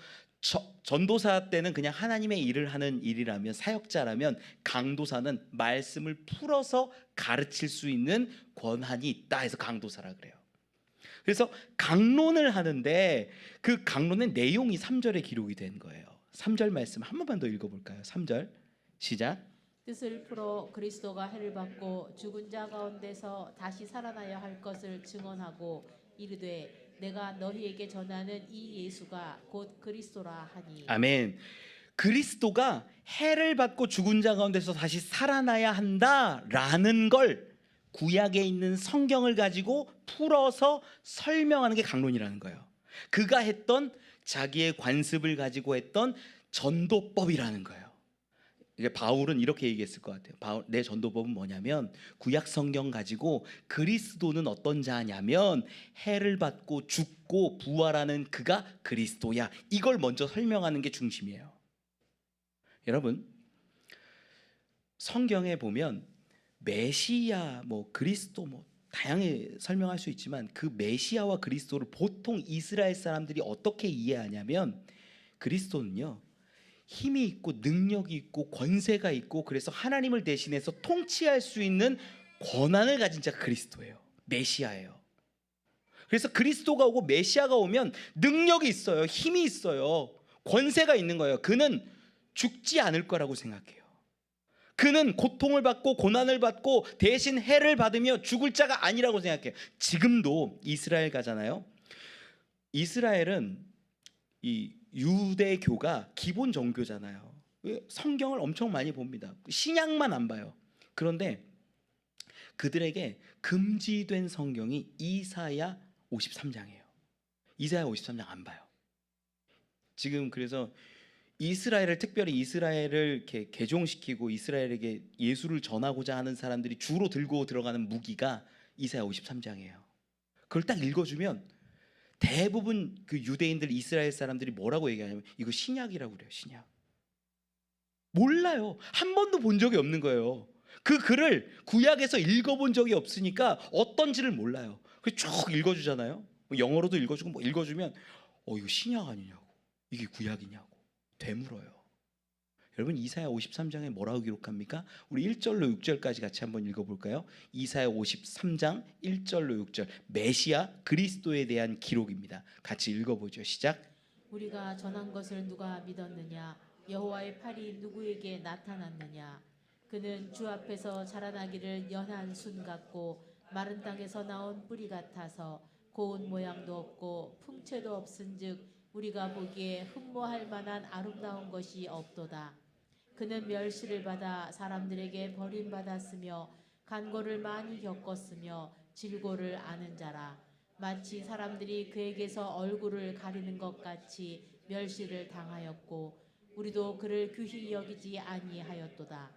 전도사 때는 그냥 하나님의 일을 하는 일이라면, 사역자라면 강도사는 말씀을 풀어서 가르칠 수 있는 권한이 있다 해서 강도사라 그래요. 그래서 강론을 하는데 그 강론의 내용이 3절에 기록이 된 거예요. 3절 말씀 한 번만 더 읽어볼까요? 3절 시작. 뜻을 풀어 그리스도가 해를 받고 죽은 자 가운데서 다시 살아나야 할 것을 증언하고 이르되 내가 너희에게 전하는 이 예수가 곧 그리스도라 하니. 아멘. 그리스도가 해를 받고 죽은 자 가운데서 다시 살아나야 한다라는 걸 구약에 있는 성경을 가지고 풀어서 설명하는 게 강론이라는 거예요. 그가 했던 자기의 관습을 가지고 했던 전도법이라는 거예요. 이게 바울은 이렇게 얘기했을 것 같아요. 내 전도법은 뭐냐면 구약 성경 가지고 그리스도는 어떤 자냐면 해를 받고 죽고 부활하는 그가 그리스도야. 이걸 먼저 설명하는 게 중심이에요. 여러분, 성경에 보면 메시아, 그리스도 다양하게 설명할 수 있지만 그 메시아와 그리스도를 보통 이스라엘 사람들이 어떻게 이해하냐면 그리스도는요 힘이 있고 능력이 있고 권세가 있고 그래서 하나님을 대신해서 통치할 수 있는 권한을 가진 자가 그리스도예요. 메시아예요. 그래서 그리스도가 오고 메시아가 오면 능력이 있어요. 힘이 있어요. 권세가 있는 거예요. 그는 죽지 않을 거라고 생각해요. 그는 고통을 받고 고난을 받고 대신 해를 받으며 죽을 자가 아니라고 생각해요. 지금도 이스라엘 가잖아요. 이스라엘은 이 유대교가 기본 종교잖아요. 성경을 엄청 많이 봅니다. 신약만 안 봐요. 그런데 그들에게 금지된 성경이 이사야 53장이에요. 이사야 53장 안 봐요. 지금 그래서 이스라엘을 특별히 이스라엘을 이렇게 개종시키고 이스라엘에게 예수를 전하고자 하는 사람들이 주로 들고 들어가는 무기가 이사야 53장이에요. 그걸 딱 읽어주면 대부분 그 유대인들 이스라엘 사람들이 뭐라고 얘기하냐면 이거 신약이라고 그래요. 신약. 몰라요. 한 번도 본 적이 없는 거예요. 그 글을 구약에서 읽어본 적이 없으니까 어떤지를 몰라요. 그래서 쭉 읽어주잖아요. 영어로도 읽어주고 읽어주면 이거 신약 아니냐고 이게 구약이냐고 되물어요. 여러분 이사야 53장에 뭐라고 기록합니까? 우리 1절로 6절까지 같이 한번 읽어볼까요? 이사야 53장 1절로 6절 메시아 그리스도에 대한 기록입니다. 같이 읽어보죠. 시작. 우리가 전한 것을 누가 믿었느냐? 여호와의 팔이 누구에게 나타났느냐? 그는 주 앞에서 자라나기를 연한 순 같고 마른 땅에서 나온 뿌리 같아서 고운 모양도 없고 풍채도 없은즉 우리가 보기에 흠모할 만한 아름다운 것이 없도다. 그는 멸시를 받아 사람들에게 버림받았으며 간고를 많이 겪었으며 질고를 아는 자라. 마치 사람들이 그에게서 얼굴을 가리는 것 같이 멸시를 당하였고 우리도 그를 귀히 여기지 아니하였도다.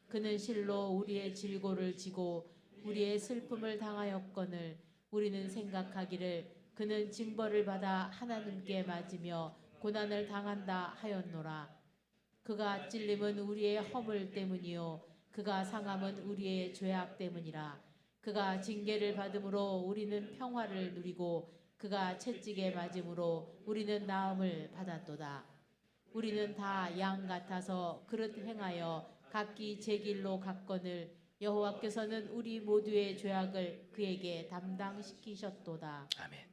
그는 실로 우리의 질고를 지고 우리의 슬픔을 당하였거늘 우리는 생각하기를 그는 징벌을 받아 하나님께 맞으며 고난을 당한다 하였노라. 그가 찔림은 우리의 허물 때문이요 그가 상함은 우리의 죄악 때문이라. 그가 징계를 받음으로 우리는 평화를 누리고 그가 채찍에 맞음으로 우리는 나음을 받았도다. 우리는 다 양 같아서 그릇 행하여 각기 제 길로 갔거늘 여호와께서는 우리 모두의 죄악을 그에게 담당시키셨도다. 아멘.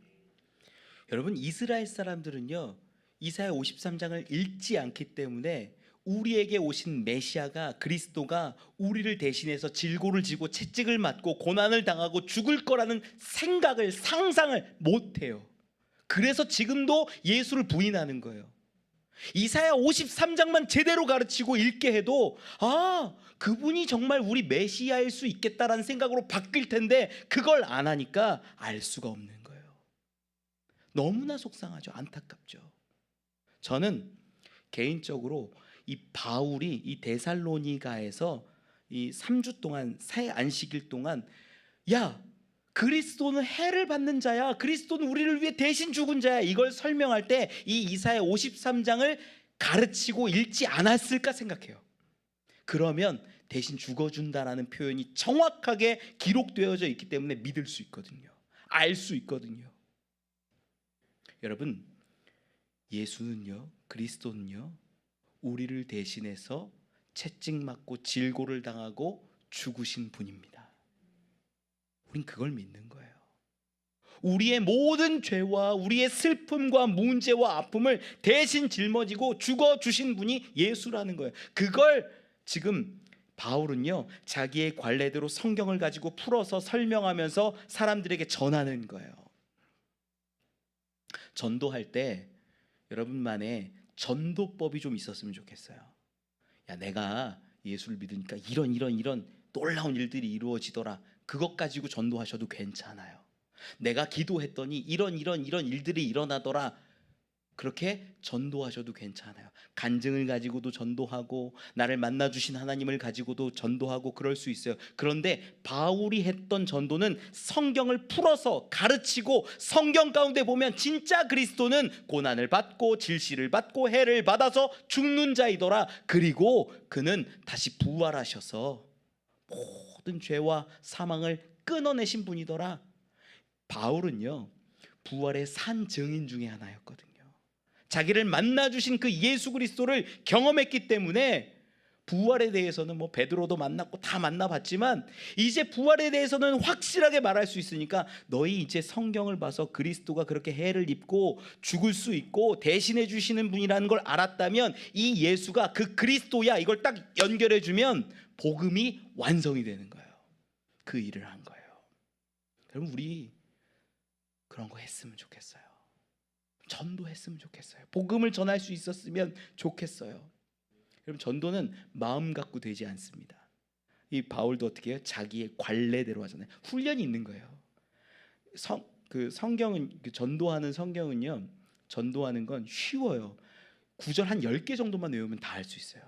여러분 이스라엘 사람들은요 이사야 53장을 읽지 않기 때문에 우리에게 오신 메시아가 그리스도가 우리를 대신해서 질고를 지고 채찍을 맞고 고난을 당하고 죽을 거라는 생각을 상상을 못해요. 그래서 지금도 예수를 부인하는 거예요. 이사야 53장만 제대로 가르치고 읽게 해도 그분이 정말 우리 메시아일 수 있겠다라는 생각으로 바뀔 텐데 그걸 안 하니까 알 수가 없는 거예요. 너무나 속상하죠. 안타깝죠. 저는 개인적으로 이 바울이 이 데살로니가에서 이 3주 동안 새 안식일 동안 그리스도는 해를 받는 자야. 그리스도는 우리를 위해 대신 죽은 자야. 이걸 설명할 때 이 이사야 53장을 가르치고 읽지 않았을까 생각해요. 그러면 대신 죽어준다라는 표현이 정확하게 기록되어져 있기 때문에 믿을 수 있거든요. 알 수 있거든요. 여러분 예수는요 그리스도는요 우리를 대신해서 채찍 맞고 질고를 당하고 죽으신 분입니다. 우린 그걸 믿는 거예요. 우리의 모든 죄와 우리의 슬픔과 문제와 아픔을 대신 짊어지고 죽어주신 분이 예수라는 거예요. 그걸 지금 바울은요, 자기의 관례대로 성경을 가지고 풀어서 설명하면서 사람들에게 전하는 거예요. 전도할 때 여러분만의 전도법이 좀 있었으면 좋겠어요. 야, 내가 예수를 믿으니까 이런 놀라운 일들이 이루어지더라. 그것 가지고 전도하셔도 괜찮아요. 내가 기도했더니 이런 일들이 일어나더라. 그렇게 전도하셔도 괜찮아요. 간증을 가지고도 전도하고 나를 만나주신 하나님을 가지고도 전도하고 그럴 수 있어요. 그런데 바울이 했던 전도는 성경을 풀어서 가르치고, 성경 가운데 보면 진짜 그리스도는 고난을 받고 질시를 받고 해를 받아서 죽는 자이더라. 그리고 그는 다시 부활하셔서 모든 죄와 사망을 끊어내신 분이더라. 바울은요, 부활의 산 증인 중에 하나였거든요. 자기를 만나주신 그 예수 그리스도를 경험했기 때문에 부활에 대해서는 뭐 베드로도 만났고 다 만나봤지만 이제 부활에 대해서는 확실하게 말할 수 있으니까, 너희 이제 성경을 봐서 그리스도가 그렇게 해를 입고 죽을 수 있고 대신해 주시는 분이라는 걸 알았다면 이 예수가 그 그리스도야, 이걸 딱 연결해 주면 복음이 완성이 되는 거예요. 그 일을 한 거예요. 여러분, 우리 그런 거 했으면 좋겠어요. 전도했으면 좋겠어요. 복음을 전할 수 있었으면 좋겠어요. 여러분, 전도는 마음 갖고 되지 않습니다. 이 바울도 어떻게 해요? 자기의 관례대로 하잖아요. 훈련이 있는 거예요. 성경은, 전도하는 성경은요, 전도하는 건 쉬워요. 구절 한 10개 정도만 외우면 다 할 수 있어요.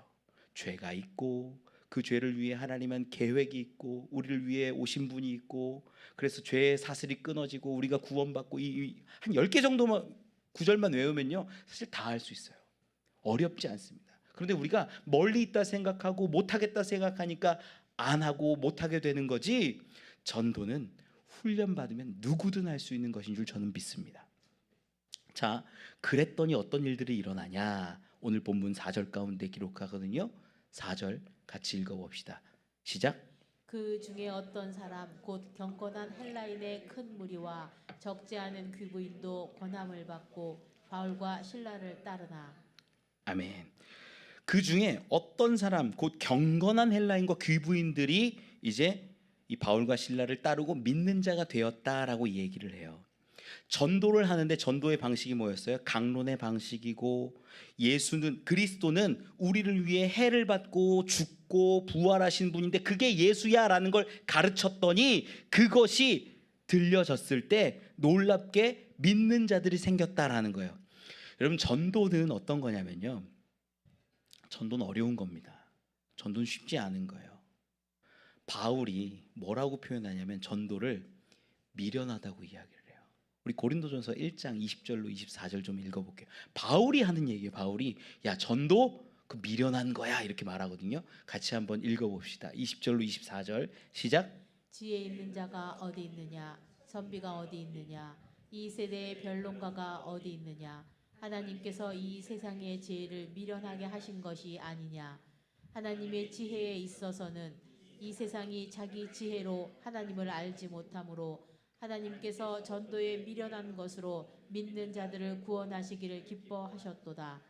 죄가 있고, 그 죄를 위해 하나님은 계획이 있고, 우리를 위해 오신 분이 있고, 그래서 죄의 사슬이 끊어지고 우리가 구원받고, 한 10개 정도만 구절만 외우면요, 사실 다 할 수 있어요. 어렵지 않습니다. 그런데 우리가 멀리 있다 생각하고 못하겠다 생각하니까 안 하고 못하게 되는 거지, 전도는 훈련받으면 누구든 할 수 있는 것인 줄 저는 믿습니다. 자, 그랬더니 어떤 일들이 일어나냐, 오늘 본문 4절 가운데 기록하거든요. 4절 같이 읽어봅시다. 시작. 그 중에 어떤 사람 곧 경건한 헬라인의 큰 무리와 적지 않은 귀부인도 권함을 받고 바울과 실라를 따르나. 아멘. 그 중에 어떤 사람 곧 경건한 헬라인과 귀부인들이 이제 이 바울과 실라를 따르고 믿는 자가 되었다라고 얘기를 해요. 전도를 하는데 전도의 방식이 뭐였어요? 강론의 방식이고, 예수는, 그리스도는 우리를 위해 해를 받고 죽고 부활하신 분인데 그게 예수야라는 걸 가르쳤더니 그것이 들려졌을 때 놀랍게 믿는 자들이 생겼다라는 거예요. 여러분, 전도는 어떤 거냐면요, 전도는 어려운 겁니다. 전도는 쉽지 않은 거예요. 바울이 뭐라고 표현하냐면 전도를 미련하다고 이야기를 해요. 우리 고린도전서 1장 20절로 24절 좀 읽어볼게요. 바울이 하는 얘기예요. 바울이, 야, 전도 그 미련한 거야, 이렇게 말하거든요. 같이 한번 읽어봅시다. 20절로 24절 시작. 지혜 있는 자가 어디 있느냐, 선비가 어디 있느냐, 이 세대의 변론가가 어디 있느냐. 하나님께서 이 세상의 지혜를 미련하게 하신 것이 아니냐. 하나님의 지혜에 있어서는 이 세상이 자기 지혜로 하나님을 알지 못하므로 하나님께서 전도에 미련한 것으로 믿는 자들을 구원하시기를 기뻐하셨도다.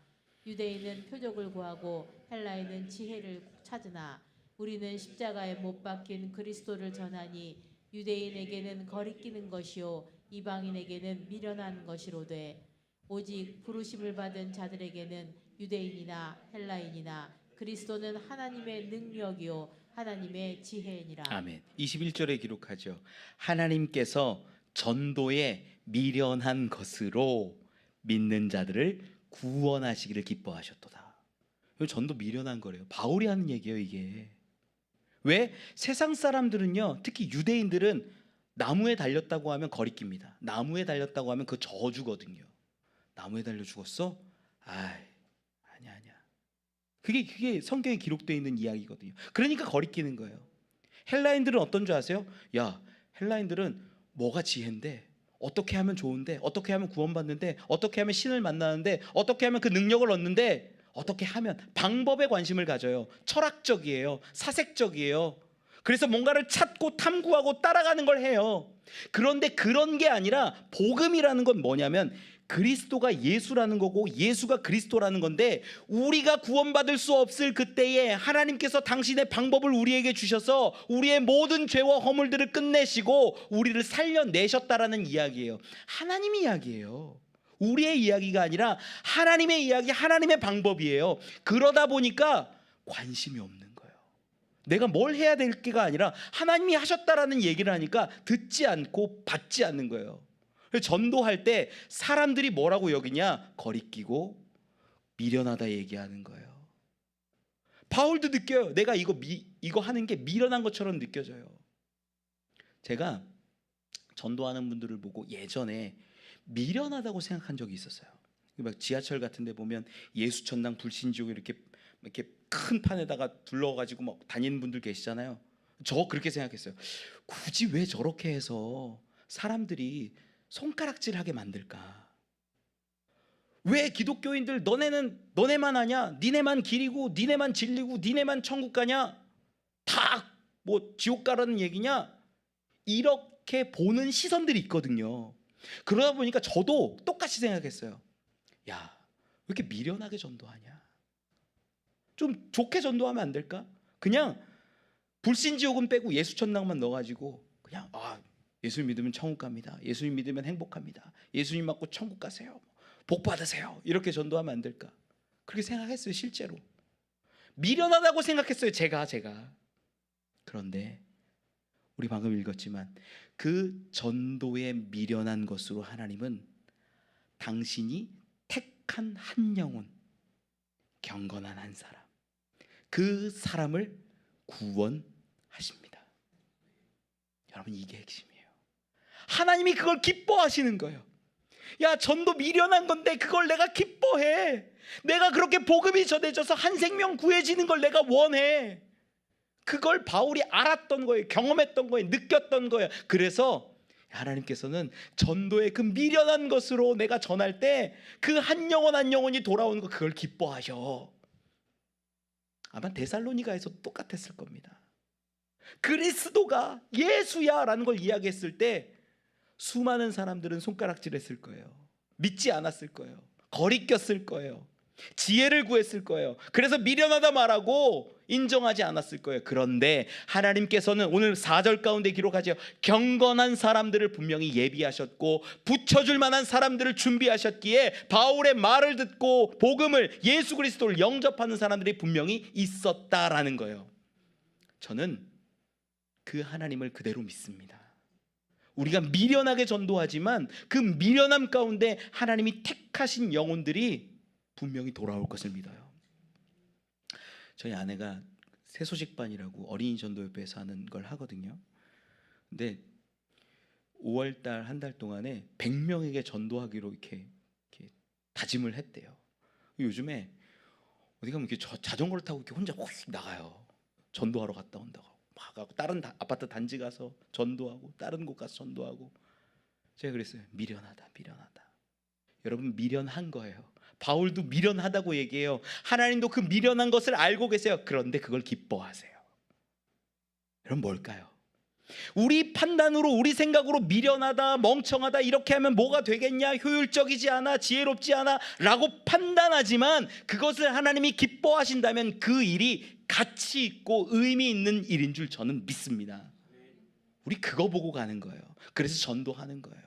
유대인은 표적을 구하고 헬라인은 지혜를 찾으나 우리는 십자가에 못 박힌 그리스도를 전하니 유대인에게는 거리끼는 것이요 이방인에게는 미련한 것이로되 오직 부르심을 받은 자들에게는 유대인이나 헬라인이나 그리스도는 하나님의 능력이요 하나님의 지혜니라. 아멘. 21절에 기록하죠. 하나님께서 전도에 미련한 것으로 믿는 자들을 구원하시기를 기뻐하셨도다. 전도 미련한 거래요. 바울이 하는 얘기예요, 이게. 왜? 세상 사람들은요, 특히 유대인들은 나무에 달렸다고 하면 거리낍니다. 나무에 달렸다고 하면 그 저주거든요. 나무에 달려 죽었어? 아니야. 그게 성경에 기록되어 있는 이야기거든요. 그러니까 거리끼는 거예요. 헬라인들은 어떤 줄 아세요? 야, 헬라인들은 뭐가 지혜인데, 어떻게 하면 좋은데, 어떻게 하면 구원받는데, 어떻게 하면 신을 만나는데, 어떻게 하면 그 능력을 얻는데, 어떻게 하면, 방법에 관심을 가져요. 철학적이에요. 사색적이에요. 그래서 뭔가를 찾고 탐구하고 따라가는 걸 해요. 그런데 그런 게 아니라 복음이라는 건 뭐냐면 그리스도가 예수라는 거고 예수가 그리스도라는 건데, 우리가 구원받을 수 없을 그때에 하나님께서 당신의 방법을 우리에게 주셔서 우리의 모든 죄와 허물들을 끝내시고 우리를 살려내셨다라는 이야기예요. 하나님의 이야기예요. 우리의 이야기가 아니라 하나님의 이야기, 하나님의 방법이에요. 그러다 보니까 관심이 없는 거예요. 내가 뭘 해야 될게가 아니라 하나님이 하셨다라는 얘기를 하니까 듣지 않고 받지 않는 거예요. 전도할 때 사람들이 뭐라고 여기냐? 거리끼고 미련하다 얘기하는 거예요. 바울도 느껴요. 내가 이거 하는 게 미련한 것처럼 느껴져요. 제가 전도하는 분들을 보고 예전에 미련하다고 생각한 적이 있었어요. 막 지하철 같은 데 보면 예수천당 불신지옥 이렇게 큰 판에다가 둘러가지고 막 다니는 분들 계시잖아요. 저 그렇게 생각했어요. 굳이 왜 저렇게 해서 사람들이 손가락질하게 만들까? 왜 기독교인들 너네만 하냐? 니네만 길이고 니네만 진리고 니네만 천국 가냐? 다 뭐 지옥 가라는 얘기냐? 이렇게 보는 시선들이 있거든요. 그러다 보니까 저도 똑같이 생각했어요. 야, 왜 이렇게 미련하게 전도하냐? 좀 좋게 전도하면 안 될까? 그냥 불신지옥은 빼고 예수천당만 넣어가지고 그냥 예수님 믿으면 천국 갑니다. 예수님 믿으면 행복합니다. 예수님 믿고 천국 가세요. 복 받으세요. 이렇게 전도하면 안 될까? 그렇게 생각했어요. 실제로 미련하다고 생각했어요. 제가 그런데 우리 방금 읽었지만 그 전도에 미련한 것으로 하나님은 당신이 택한 한 영혼, 경건한 한 사람, 그 사람을 구원하십니다. 여러분, 이게 핵심이에요. 하나님이 그걸 기뻐하시는 거예요. 야, 전도 미련한 건데 그걸 내가 기뻐해. 내가 그렇게 복음이 전해져서 한 생명 구해지는 걸 내가 원해. 그걸 바울이 알았던 거예요. 경험했던 거예요. 느꼈던 거예요. 그래서 하나님께서는 전도의 그 미련한 것으로 내가 전할 때 그 한 영혼 한 영혼이 돌아오는 거, 그걸 기뻐하셔. 아마 데살로니가에서 똑같았을 겁니다. 그리스도가 예수야 라는 걸 이야기했을 때 수많은 사람들은 손가락질했을 거예요. 믿지 않았을 거예요. 거리꼈을 거예요. 지혜를 구했을 거예요. 그래서 미련하다 말하고 인정하지 않았을 거예요. 그런데 하나님께서는 오늘 4절 가운데 기록하죠. 경건한 사람들을 분명히 예비하셨고 붙여줄 만한 사람들을 준비하셨기에 바울의 말을 듣고 복음을, 예수 그리스도를 영접하는 사람들이 분명히 있었다라는 거예요. 저는 그 하나님을 그대로 믿습니다. 우리가 미련하게 전도하지만 그 미련함 가운데 하나님이 택하신 영혼들이 분명히 돌아올 것을 믿어요. 저희 아내가 새소식반이라고 어린이 전도협회에서 하는 걸 하거든요. 근데 5월달 한 달 동안에 100명에게 전도하기로 이렇게 다짐을 했대요. 요즘에 어디 가면 이렇게 자전거를 타고 이렇게 혼자 확 나가요. 전도하러 갔다 온다고 막 하고, 다른 아파트 단지 가서 전도하고, 다른 곳 가서 전도하고. 제가 그랬어요. 미련하다. 여러분, 미련한 거예요. 바울도 미련하다고 얘기해요. 하나님도 그 미련한 것을 알고 계세요. 그런데 그걸 기뻐하세요. 여러분, 뭘까요? 우리 판단으로, 우리 생각으로 미련하다, 멍청하다, 이렇게 하면 뭐가 되겠냐, 효율적이지 않아, 지혜롭지 않아 라고 판단하지만 그것을 하나님이 기뻐하신다면 그 일이 가치 있고 의미 있는 일인 줄 저는 믿습니다. 우리 그거 보고 가는 거예요. 그래서 전도하는 거예요.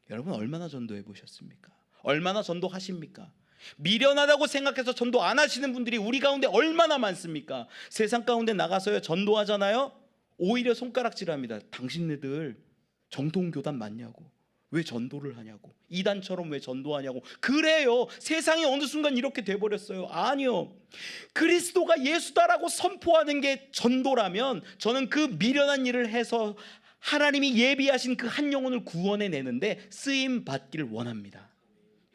여러분, 얼마나 전도해 보셨습니까? 얼마나 전도하십니까? 미련하다고 생각해서 전도 안 하시는 분들이 우리 가운데 얼마나 많습니까? 세상 가운데 나가서요 전도하잖아요. 오히려 손가락질합니다. 당신네들 정통교단 맞냐고, 왜 전도를 하냐고, 이단처럼 왜 전도하냐고. 그래요. 세상이 어느 순간 이렇게 돼버렸어요. 아니요, 그리스도가 예수다라고 선포하는 게 전도라면 저는 그 미련한 일을 해서 하나님이 예비하신 그 한 영혼을 구원해내는데 쓰임 받기를 원합니다.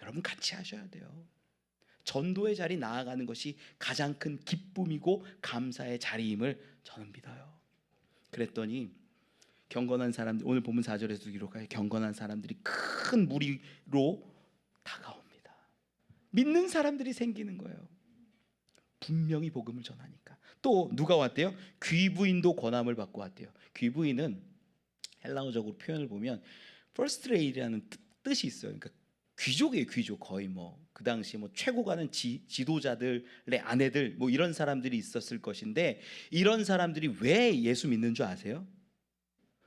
여러분, 같이 하셔야 돼요. 전도의 자리 나아가는 것이 가장 큰 기쁨이고 감사의 자리임을 저는 믿어요. 그랬더니 경건한 사람들, 오늘 본문 4절에서 기록하여 경건한 사람들이 큰 무리로 다가옵니다. 믿는 사람들이 생기는 거예요. 분명히 복음을 전하니까. 또 누가 왔대요? 귀부인도 권함을 받고 왔대요. 귀부인은 헬라어적으로 표현을 보면 first lady라는 뜻이 있어요. 그러니까 귀족이에요, 귀족. 거의 뭐 그 당시 뭐 최고 가는 지도자들의 아내들 뭐 이런 사람들이 있었을 것인데, 이런 사람들이 왜 예수 믿는 줄 아세요?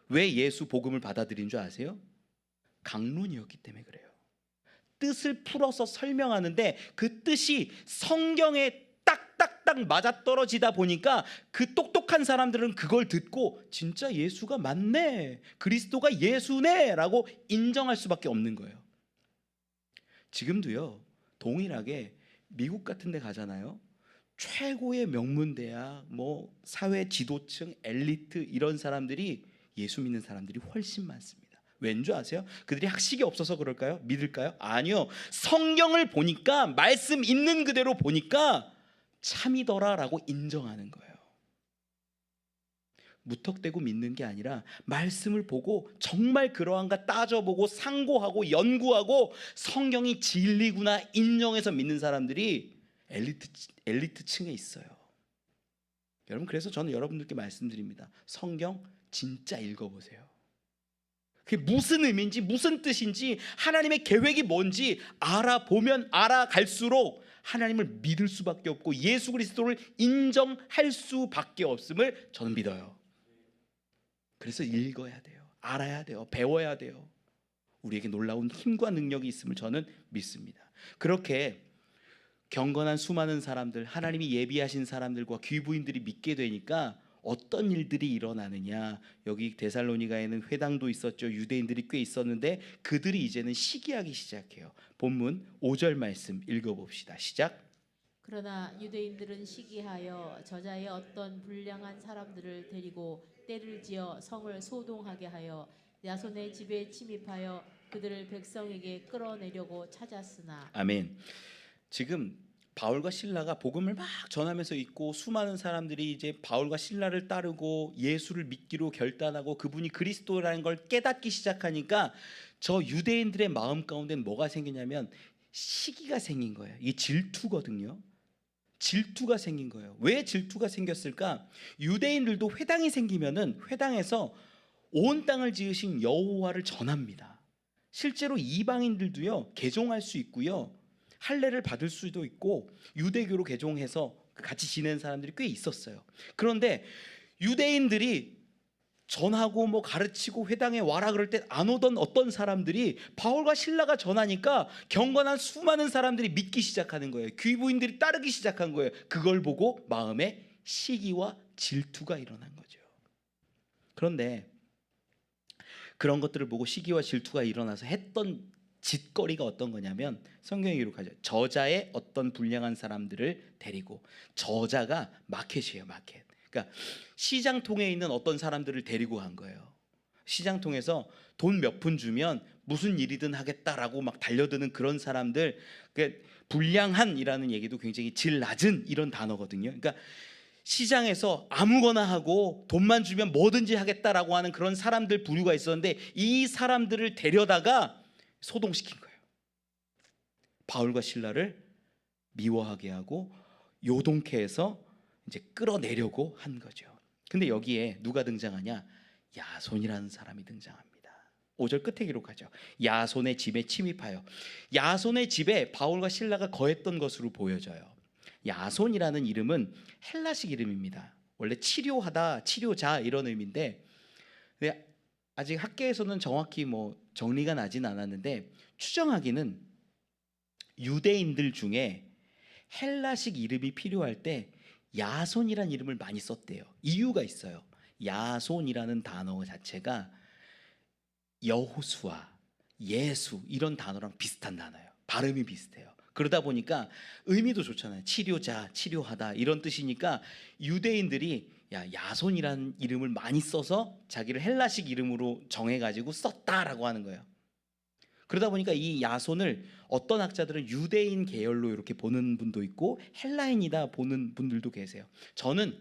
왜 예수 복음을 받아들인 줄 아세요? 강론이었기 때문에 그래요. 뜻을 풀어서 설명하는데 그 뜻이 성경에 딱딱딱 맞아떨어지다 보니까 그 똑똑한 사람들은 그걸 듣고 진짜 예수가 맞네, 그리스도가 예수네 라고 인정할 수밖에 없는 거예요. 지금도요, 동일하게 미국 같은 데 가잖아요. 최고의 명문대학, 뭐 사회 지도층, 엘리트 이런 사람들이 예수 믿는 사람들이 훨씬 많습니다. 왠지 아세요? 그들이 학식이 없어서 그럴까요? 믿을까요? 아니요. 성경을 보니까, 말씀 있는 그대로 보니까 참이더라라고 인정하는 거예요. 무턱대고 믿는 게 아니라 말씀을 보고 정말 그러한가 따져보고 상고하고 연구하고 성경이 진리구나 인정해서 믿는 사람들이 엘리트층에 있어요. 여러분, 그래서 저는 여러분들께 말씀드립니다. 성경 진짜 읽어보세요. 그게 무슨 의미인지 무슨 뜻인지 하나님의 계획이 뭔지 알아보면 알아갈수록 하나님을 믿을 수밖에 없고 예수 그리스도를 인정할 수밖에 없음을 저는 믿어요. 그래서 읽어야 돼요. 알아야 돼요. 배워야 돼요. 우리에게 놀라운 힘과 능력이 있음을 저는 믿습니다. 그렇게 경건한 수많은 사람들, 하나님이 예비하신 사람들과 귀부인들이 믿게 되니까 어떤 일들이 일어나느냐. 여기 데살로니가에는 회당도 있었죠. 유대인들이 꽤 있었는데 그들이 이제는 시기하기 시작해요. 본문 5절 말씀 읽어봅시다. 시작. 그러나 유대인들은 시기하여 저자의 어떤 불량한 사람들을 데리고 떼를 지어 성을 소동하게 하여 야손의 집에 침입하여 그들을 백성에게 끌어내려고 찾았으나. 아멘. 지금 바울과 실라가 복음을 막 전하면서 있고 수많은 사람들이 이제 바울과 실라를 따르고 예수를 믿기로 결단하고 그분이 그리스도라는 걸 깨닫기 시작하니까 저 유대인들의 마음 가운데는 뭐가 생기냐면 시기가 생긴 거예요. 이게 질투거든요. 질투가 생긴 거예요. 왜 질투가 생겼을까? 유대인들도 회당이 생기면은 회당에서 온 땅을 지으신 여호와를 전합니다. 실제로 이방인들도요 개종할 수 있고요, 할례를 받을 수도 있고 유대교로 개종해서 같이 지내는 사람들이 꽤 있었어요. 그런데 유대인들이 전하고 뭐 가르치고 회당에 와라 그럴 때 안 오던 어떤 사람들이 바울과 실라가 전하니까 경건한 수많은 사람들이 믿기 시작하는 거예요. 귀부인들이 따르기 시작한 거예요. 그걸 보고 마음에 시기와 질투가 일어난 거죠. 그런데 그런 것들을 보고 시기와 질투가 일어나서 했던 짓거리가 어떤 거냐면 성경에 기록하죠. 저자의 어떤 불량한 사람들을 데리고, 저자가 마켓이에요. 마켓. 그러니까 시장통에 있는 어떤 사람들을 데리고 간 거예요. 시장통에서 돈 몇 푼 주면 무슨 일이든 하겠다라고 막 달려드는 그런 사람들. 그러니까 불량한이라는 얘기도 굉장히 질 낮은 이런 단어거든요. 그러니까 시장에서 아무거나 하고 돈만 주면 뭐든지 하겠다라고 하는 그런 사람들 부류가 있었는데 이 사람들을 데려다가 소동시킨 거예요. 바울과 실라를 미워하게 하고 요동케 해서 이제 끌어내려고 한 거죠. 근데 여기에 누가 등장하냐? 야손이라는 사람이 등장합니다. 5절 끝에 기록하죠. 야손의 집에 침입하여. 야손의 집에 바울과 실라가 거했던 것으로 보여져요. 야손이라는 이름은 헬라식 이름입니다. 원래 치료하다, 치료자 이런 의미인데 아직 학계에서는 정확히 뭐 정리가 나진 않았는데 추정하기는 유대인들 중에 헬라식 이름이 필요할 때 야손이라는 이름을 많이 썼대요. 이유가 있어요. 야손이라는 단어 자체가 여호수아, 예수 이런 단어랑 비슷한 단어예요. 발음이 비슷해요. 그러다 보니까 의미도 좋잖아요. 치료자, 치료하다 이런 뜻이니까 유대인들이 야손이라는 이름을 많이 써서 자기를 헬라식 이름으로 정해가지고 썼다라고 하는 거예요. 그러다 보니까 이 야손을 어떤 학자들은 유대인 계열로 이렇게 보는 분도 있고 헬라인이다 보는 분들도 계세요. 저는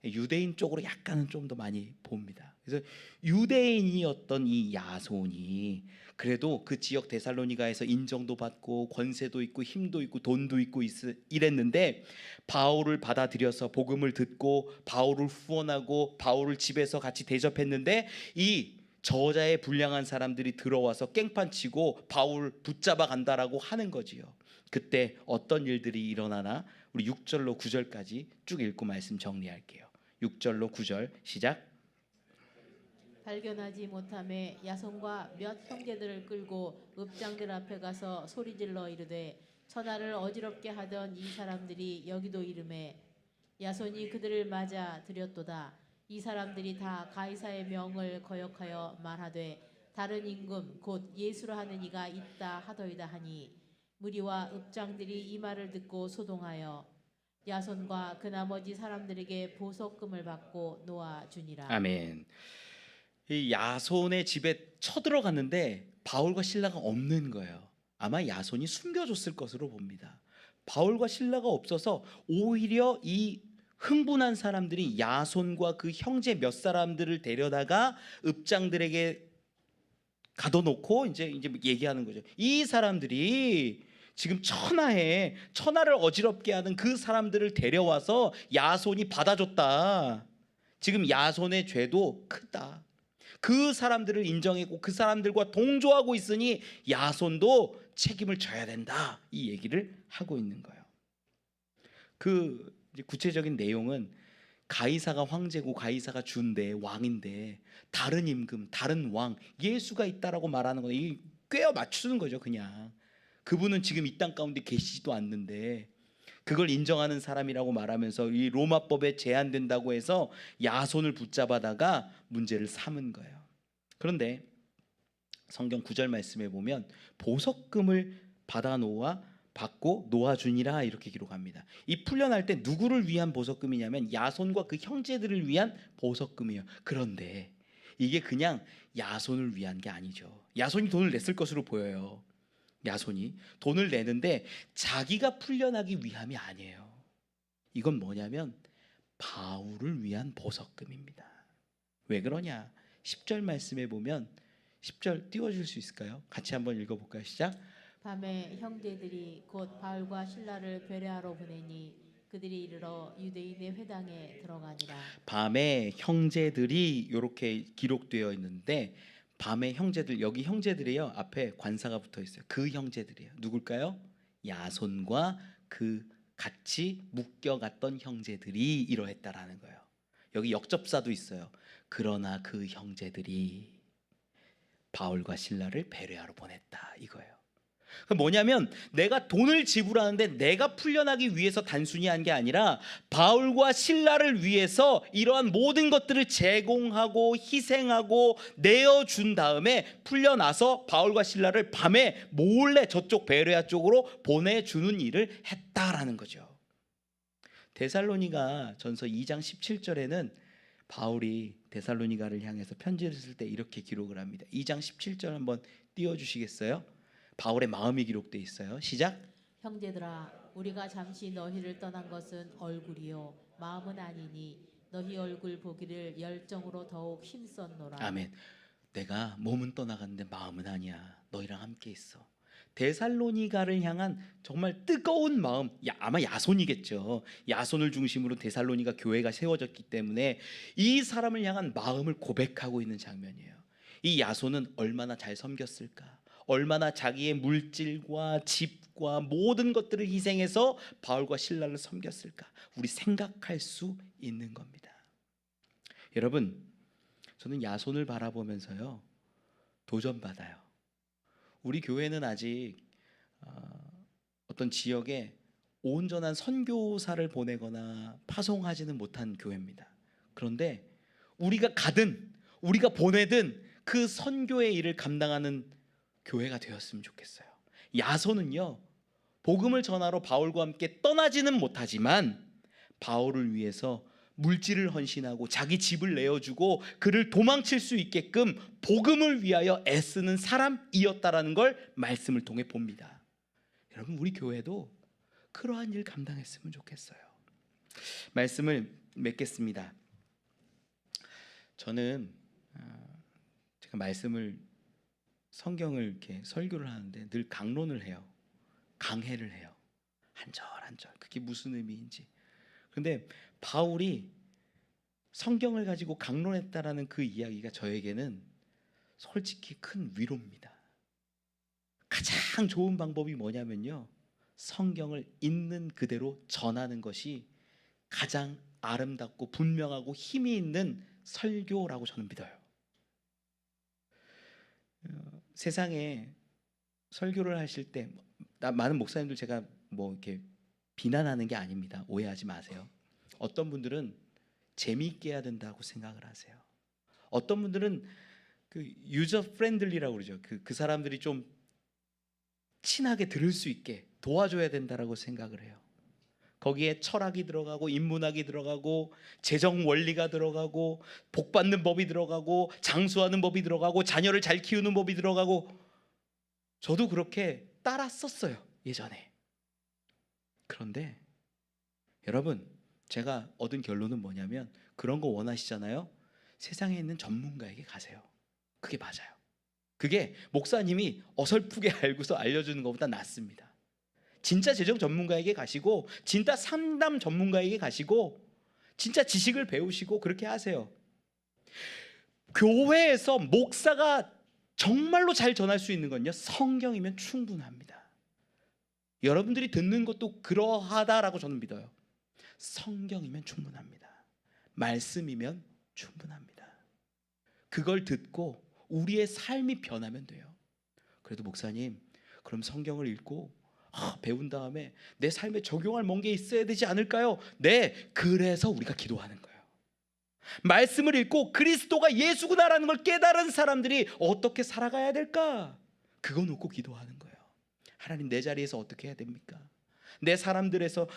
유대인 쪽으로 약간은 좀 더 많이 봅니다. 그래서 유대인이었던 이 야손이 그래도 그 지역 데살로니가에서 인정도 받고 권세도 있고 힘도 있고 돈도 있고 이랬는데 바울을 받아들여서 복음을 듣고 바울을 후원하고 바울을 집에서 같이 대접했는데 이 저자의 불량한 사람들이 들어와서 깽판 치고 바울 붙잡아 간다라고 하는 거지요. 그때 어떤 일들이 일어나나 우리 6절로 9절까지 쭉 읽고 말씀 정리할게요. 6절로 9절 시작. 발견하지 못함에 야손과 몇 형제들을 끌고 읍장들 앞에 가서 소리질러 이르되 천하를 어지럽게 하던 이 사람들이 여기도 이름에 야손이 그들을 맞아 들였도다. 이 사람들이 다 가이사의 명을 거역하여 말하되 다른 임금 곧 예수라 하는 이가 있다 하더이다 하니 무리와 읍장들이 이 말을 듣고 소동하여 야손과 그 나머지 사람들에게 보석금을 받고 놓아주니라. 아멘. 이 야손의 집에 쳐들어갔는데 바울과 실라가 없는 거예요. 아마 야손이 숨겨줬을 것으로 봅니다. 바울과 실라가 없어서 오히려 이 흥분한 사람들이 야손과 그 형제 몇 사람들을 데려다가 읍장들에게 가둬놓고 이제 얘기하는 거죠. 이 사람들이 지금 천하를 어지럽게 하는 그 사람들을 데려와서 야손이 받아줬다. 지금 야손의 죄도 크다. 그 사람들을 인정했고 그 사람들과 동조하고 있으니 야손도 책임을 져야 된다. 이 얘기를 하고 있는 거예요. 그 이제 구체적인 내용은 가이사가 황제고 가이사가 주인데 왕인데 다른 임금, 다른 왕, 예수가 있다라고 말하는 거예요. 이 꿰어 맞추는 거죠, 그냥. 그분은 지금 이 땅 가운데 계시지도 않는데 그걸 인정하는 사람이라고 말하면서 이 로마법에 제한된다고 해서 야손을 붙잡아다가 문제를 삼은 거예요. 그런데 성경 9절 말씀에 보면 보석금을 받고 놓아주니라 이렇게 기록합니다. 이 풀려날 때 누구를 위한 보석금이냐면 야손과 그 형제들을 위한 보석금이에요. 그런데 이게 그냥 야손을 위한 게 아니죠. 야손이 돈을 냈을 것으로 보여요. 야손이 돈을 내는데 자기가 풀려나기 위함이 아니에요. 이건 뭐냐면 바울을 위한 보석금입니다. 왜 그러냐? 10절 말씀에 보면 10절 띄워줄 수 있을까요? 같이 한번 읽어볼까요? 시작. 밤에 형제들이 곧 바울과 실라를 배려하러 보내니 그들이 이르러 유대인의 회당에 들어가니라. 밤에 형제들이 이렇게 기록되어 있는데 밤에 형제들, 여기 형제들이요 앞에 관사가 붙어 있어요. 그 형제들이에요. 누굴까요? 야손과 그 같이 묶여갔던 형제들이 이러했다라는 거예요. 여기 역접사도 있어요. 그러나 그 형제들이 바울과 실라를 배려하러 보냈다 이거예요. 뭐냐면 내가 돈을 지불하는데 내가 풀려나기 위해서 단순히 한 게 아니라 바울과 실라를 위해서 이러한 모든 것들을 제공하고 희생하고 내어준 다음에 풀려나서 바울과 실라를 밤에 몰래 저쪽 베레아 쪽으로 보내주는 일을 했다라는 거죠. 데살로니가 전서 2장 17절에는 바울이 데살로니가를 향해서 편지를 쓸 때 이렇게 기록을 합니다. 2장 17절 한번 띄워주시겠어요? 바울의 마음이 기록되어 있어요. 시작. 형제들아 우리가 잠시 너희를 떠난 것은 얼굴이요 마음은 아니니 너희 얼굴 보기를 열정으로 더욱 힘썼노라. 아멘. 내가 몸은 떠나갔는데 마음은 아니야. 너희랑 함께 있어. 데살로니가를 향한 정말 뜨거운 마음, 아마 야손이겠죠. 야손을 중심으로 데살로니가 교회가 세워졌기 때문에 이 사람을 향한 마음을 고백하고 있는 장면이에요. 이 야손은 얼마나 잘 섬겼을까, 얼마나 자기의 물질과 집과 모든 것들을 희생해서 바울과 실라를 섬겼을까, 우리 생각할 수 있는 겁니다. 여러분, 저는 야손을 바라보면서요 도전받아요. 우리 교회는 아직 어떤 지역에 온전한 선교사를 보내거나 파송하지는 못한 교회입니다. 그런데 우리가 가든 우리가 보내든 그 선교의 일을 감당하는 교회가 되었으면 좋겠어요. 야손은요 복음을 전하러 바울과 함께 떠나지는 못하지만 바울을 위해서 물질을 헌신하고 자기 집을 내어주고 그를 도망칠 수 있게끔 복음을 위하여 애쓰는 사람이었다라는 걸 말씀을 통해 봅니다. 여러분, 우리 교회도 그러한 일 감당했으면 좋겠어요. 말씀을 맺겠습니다. 저는 제가 성경을 이렇게 설교를 하는데 늘 강론을 해요. 강해를 해요. 한 절 한 절. 그게 무슨 의미인지. 그런데 바울이 성경을 가지고 강론했다라는 그 이야기가 저에게는 솔직히 큰 위로입니다. 가장 좋은 방법이 뭐냐면요, 성경을 있는 그대로 전하는 것이 가장 아름답고 분명하고 힘이 있는 설교라고 저는 믿어요. 세상에 설교를 하실 때 많은 목사님들 제가 뭐 이렇게 비난하는 게 아닙니다. 오해하지 마세요. 어떤 분들은 재미있게 해야 된다고 생각을 하세요. 어떤 분들은 그 유저 프렌들리라고 그러죠. 그 사람들이 좀 친하게 들을 수 있게 도와줘야 된다라고 생각을 해요. 거기에 철학이 들어가고 인문학이 들어가고 재정 원리가 들어가고 복 받는 법이 들어가고 장수하는 법이 들어가고 자녀를 잘 키우는 법이 들어가고, 저도 그렇게 따랐었어요 예전에. 그런데 여러분, 제가 얻은 결론은 뭐냐면, 그런 거 원하시잖아요? 세상에 있는 전문가에게 가세요. 그게 맞아요. 그게 목사님이 어설프게 알고서 알려주는 것보다 낫습니다. 진짜 재정 전문가에게 가시고, 진짜 상담 전문가에게 가시고, 진짜 지식을 배우시고 그렇게 하세요. 교회에서 목사가 정말로 잘 전할 수 있는 건요, 성경이면 충분합니다. 여러분들이 듣는 것도 그러하다라고 저는 믿어요. 성경이면 충분합니다. 말씀이면 충분합니다. 그걸 듣고 우리의 삶이 변하면 돼요. 그래도 목사님, 그럼 성경을 읽고 배운 다음에 내 삶에 적용할 뭔 게 있어야 되지 않을까요? 네, 그래서 우리가 기도하는 거예요. 말씀을 읽고 그리스도가 예수구나라는 걸 깨달은 사람들이 어떻게 살아가야 될까? 그거 놓고 기도하는 거예요. 하나님, 내 자리에서 어떻게 해야 됩니까? 내 사람들에게서,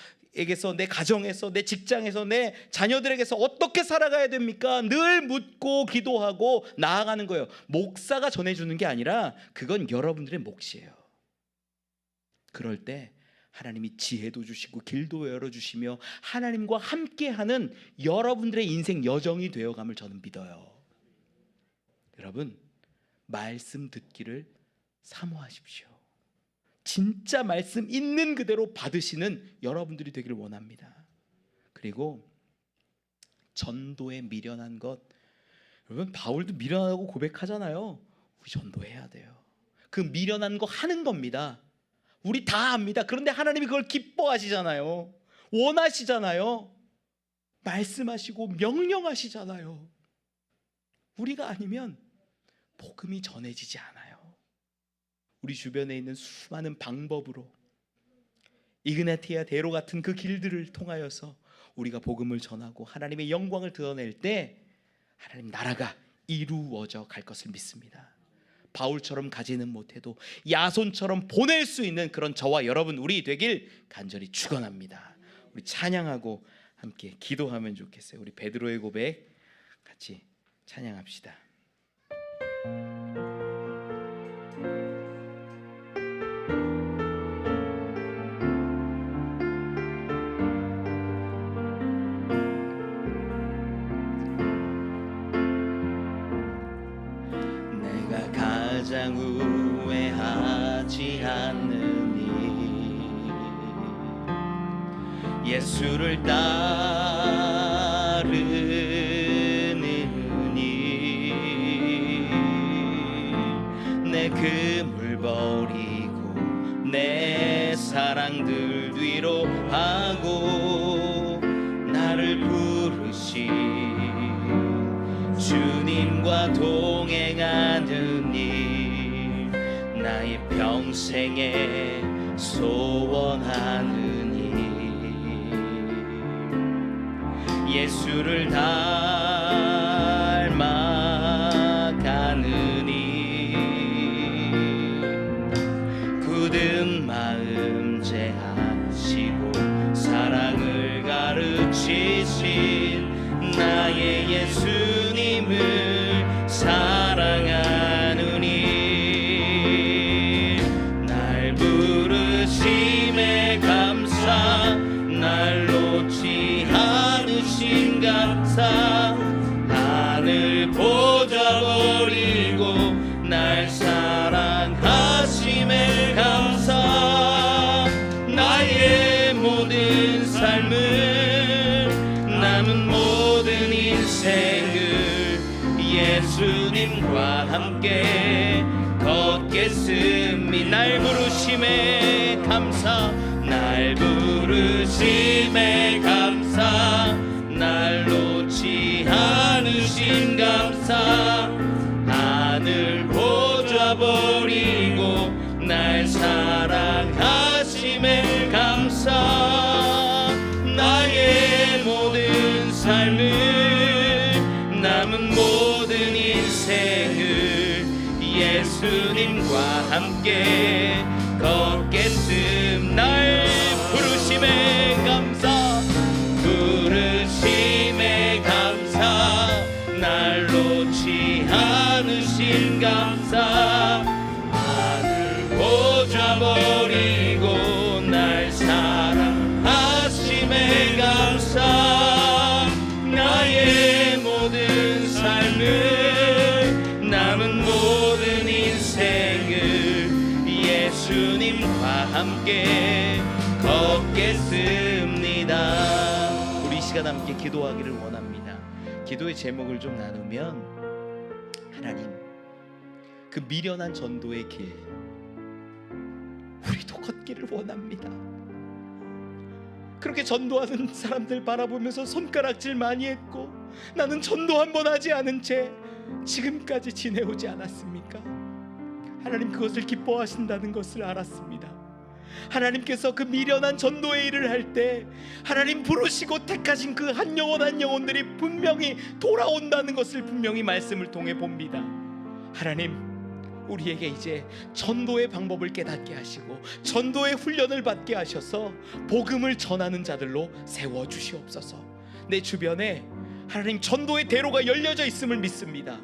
내 가정에서, 내 직장에서, 내 자녀들에게서 어떻게 살아가야 됩니까? 늘 묻고 기도하고 나아가는 거예요. 목사가 전해주는 게 아니라 그건 여러분들의 몫이에요. 그럴 때 하나님이 지혜도 주시고 길도 열어주시며 하나님과 함께하는 여러분들의 인생 여정이 되어감을 저는 믿어요. 여러분, 말씀 듣기를 사모하십시오. 진짜 말씀 있는 그대로 받으시는 여러분들이 되기를 원합니다. 그리고 전도에 미련한 것, 여러분 바울도 미련하다고 고백하잖아요. 우리 전도해야 돼요. 그 미련한 거 하는 겁니다. 우리 다 압니다. 그런데 하나님이 그걸 기뻐하시잖아요. 원하시잖아요. 말씀하시고 명령하시잖아요. 우리가 아니면 복음이 전해지지 않아요. 우리 주변에 있는 수많은 방법으로 이그나티아 대로 같은 그 길들을 통하여서 우리가 복음을 전하고 하나님의 영광을 드러낼 때 하나님 나라가 이루어져 갈 것을 믿습니다. 바울처럼 가지는 못해도 야손처럼 보낼 수 있는 그런 저와 여러분 우리 되길 간절히 축원합니다. 우리 찬양하고 함께 기도하면 좋겠어요. 우리 베드로의 고백 같이 찬양합시다. 가장 후회하지 않느니 예수를 따르느니 내 금을 버리고 내 사랑들 뒤로 하고 나를 부르신 주님과 동행하느니 나의 평생에 소원하느니 예수를 닮아가느니 굳은 마음 제하시고 사랑을 가르치신 나의 예수님을 사랑하느니 날 부르심에 감사 날 놓지 않으신 감사 하늘 보좌 버리고 날 사랑하심에 감사 나의 모든 삶을 남은 모든 인생을 예수님과 함께 함께 걷겠습니다. 날 부르심에 감사, 날 부르심에 감사, 날 놓지 않으신 감사, 하늘 보좌 버리고 날 사랑하심에 감사, 나의 모든 삶을 남은 모든 인생을 예수님과 함께 걷겠음. 날 부르심에 감사, 부르심에 감사, 날 놓지 않으신 감사, 하늘 보좌 버리고 날 사랑하심에 감사, 나의 모든 삶을 남은 모든 인생을 예수님과 함께 걷겠습니다. 우리 이 시간 함께 기도하기를 원합니다. 기도의 제목을 좀 나누면, 하나님, 그 미련한 전도의 길 우리도 걷기를 원합니다. 그렇게 전도하는 사람들 바라보면서 손가락질 많이 했고, 나는 전도 한 번 하지 않은 채 지금까지 지내오지 않았습니까? 하나님, 그것을 기뻐하신다는 것을 알았습니다. 하나님께서 그 미련한 전도의 일을 할 때 하나님 부르시고 택하신 그 한 영혼 한 영혼들이 분명히 돌아온다는 것을 분명히 말씀을 통해 봅니다. 하나님, 우리에게 이제 전도의 방법을 깨닫게 하시고 전도의 훈련을 받게 하셔서 복음을 전하는 자들로 세워주시옵소서. 내 주변에 하나님 전도의 대로가 열려져 있음을 믿습니다.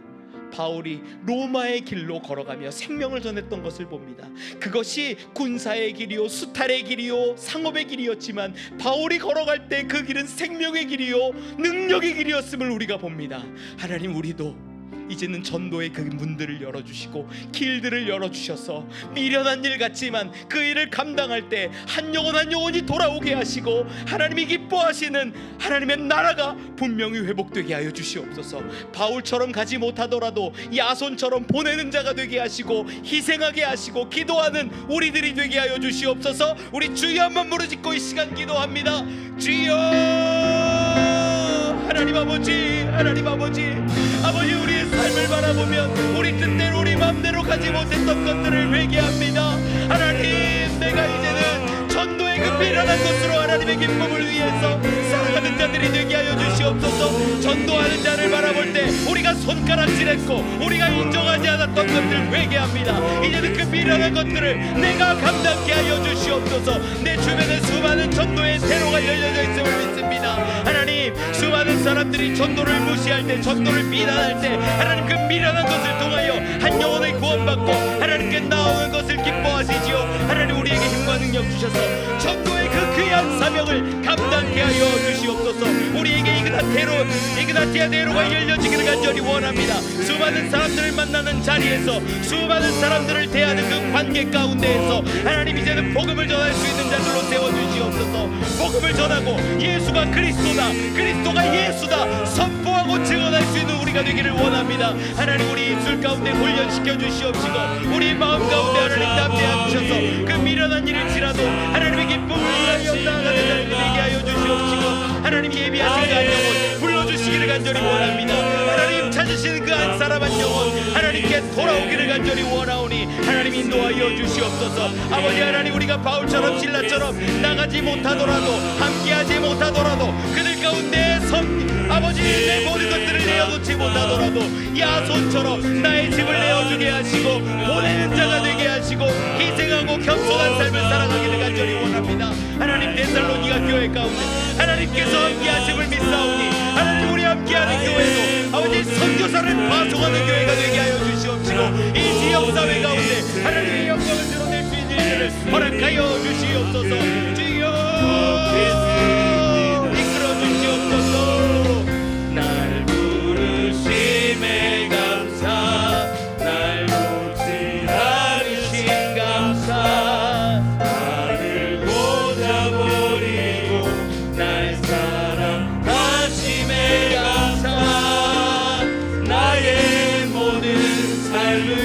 바울이 로마의 길로 걸어가며 생명을 전했던 것을 봅니다. 그것이 군사의 길이요, 수탈의 길이요, 상업의 길이었지만 바울이 걸어갈 때 그 길은 생명의 길이요, 능력의 길이었음을 우리가 봅니다. 하나님, 우리도 이제는 전도의 그 문들을 열어주시고 길들을 열어주셔서 미련한 일 같지만 그 일을 감당할 때 한 영혼 한 영혼이 돌아오게 하시고 하나님이 기뻐하시는 하나님의 나라가 분명히 회복되게 하여 주시옵소서. 바울처럼 가지 못하더라도 야손처럼 보내는 자가 되게 하시고 희생하게 하시고 기도하는 우리들이 되게 하여 주시옵소서. 우리 주여 한번 부르짖고 이 시간 기도합니다. 주여, 하나님 아버지, 하나님 아버지, 아버지, 우리의 삶을 바라보면 우리 뜻대로 우리 마음대로 가지 못했던 것들을 회개합니다. 하나님, 내가 이제는 전도의 그 미련한 것으로 하나님의 기쁨을 위해서 살아가는 자들이 되게 하여 주시옵소서. 전도하는 자를 바라볼 때 우리가 손가락질했고 우리가 인정하지 않았던 것들을 회개합니다. 이제는 그 미련한 것들을 내가 감당케 하여 주시옵소서. 내 주변에 수많은 전도의 대로가 열려져 있음을 믿습니다. 하나님, 수많은 사람들이 전도를 무시할 때, 전도를 비난할 때 하나님 그 미련한 것을 통하여 한 영혼을 구원받고 하나님께 나오는 것을 기뻐하시지요. 하나님, 우리에게 힘과 능력 주셔서 전도의 그 귀한 사명을 감당케 하여 주시옵소서. 우리에게 이그나티아 대로가 열려지기를 간절히 원합니다. 수많은 사람들을 만나는 자리에서, 수많은 사람들을 대하는 그 관계 가운데에서 하나님, 이제는 복음을 전할 수 있는 자들로 세워주시옵소서. 복음을 전하고 예수가 그리스도다, 그리스도가 예수다 선포하고 증언할 수 있는 우리가 되기를 원합니다. 하나님, 우리 입술 가운데 훈련시켜 주시옵시고 우리 마음 가운데 하나님 담대해 주셔서 그 미련한 일일지라도 하나님의 기쁨을 위하여 나아가는 자들이 되게 하여 주시옵시고 하나님, 예비하신 그 한 영혼 불러주시기를 간절히 원합니다. 하나님, 찾으시는 그 한 사람 한 영혼 하나님께 돌아오기를 간절히 원하오니 하나님 인도하여 주시옵소서. 아버지 하나님, 우리가 바울처럼 신라처럼 나가지 못하더라도 함께하지 못하더라도 그들 가운데 아버지, 내 모든 것들을 내어놓지 못하더라도 야손처럼 나의 집을 내어주게 하시고 보내는 자가 되게 하시고 희생하고 겸손한 삶을 살아가기를 간절히 원합니다. 하나님, 데살로니가 교회 가운데 하나님께서 함께하심을 믿사오니 하나님, 우리 함께하는 교회도 아버지 선교사를 파송하는 교회가 되게 하여 주시옵시고 이 지역사회 가운데 하나님의 영광을 드러낼 수 있는 일을 허락하여 주시옵소서. 주여, 이끌어 주시옵소서. 날 부르심에 감사, 날 놓지 않으신 감사, 나를 보자버리고 날 사랑하심에 감사, 나의 모든 삶을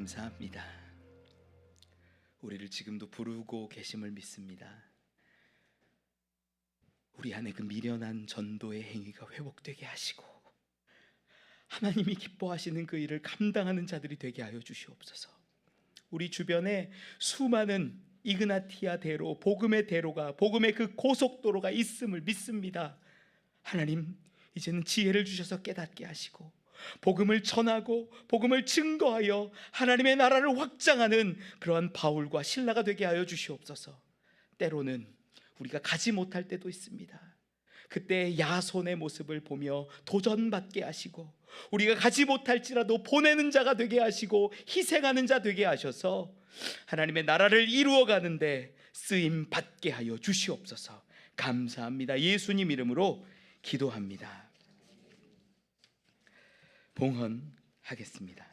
감사합니다. 우리를 지금도 부르고 계심을 믿습니다. 우리 안에 그 미련한 전도의 행위가 회복되게 하시고 하나님이 기뻐하시는 그 일을 감당하는 자들이 되게 하여 주시옵소서. 우리 주변에 수많은 이그나티아 대로, 복음의 대로가, 복음의 그 고속도로가 있음을 믿습니다. 하나님, 이제는 지혜를 주셔서 깨닫게 하시고 복음을 전하고 복음을 증거하여 하나님의 나라를 확장하는 그러한 바울과 실라가 되게 하여 주시옵소서. 때로는 우리가 가지 못할 때도 있습니다. 그때 야손의 모습을 보며 도전받게 하시고 우리가 가지 못할지라도 보내는 자가 되게 하시고 희생하는 자 되게 하셔서 하나님의 나라를 이루어가는데 쓰임 받게 하여 주시옵소서. 감사합니다. 예수님 이름으로 기도합니다. 봉헌하겠습니다.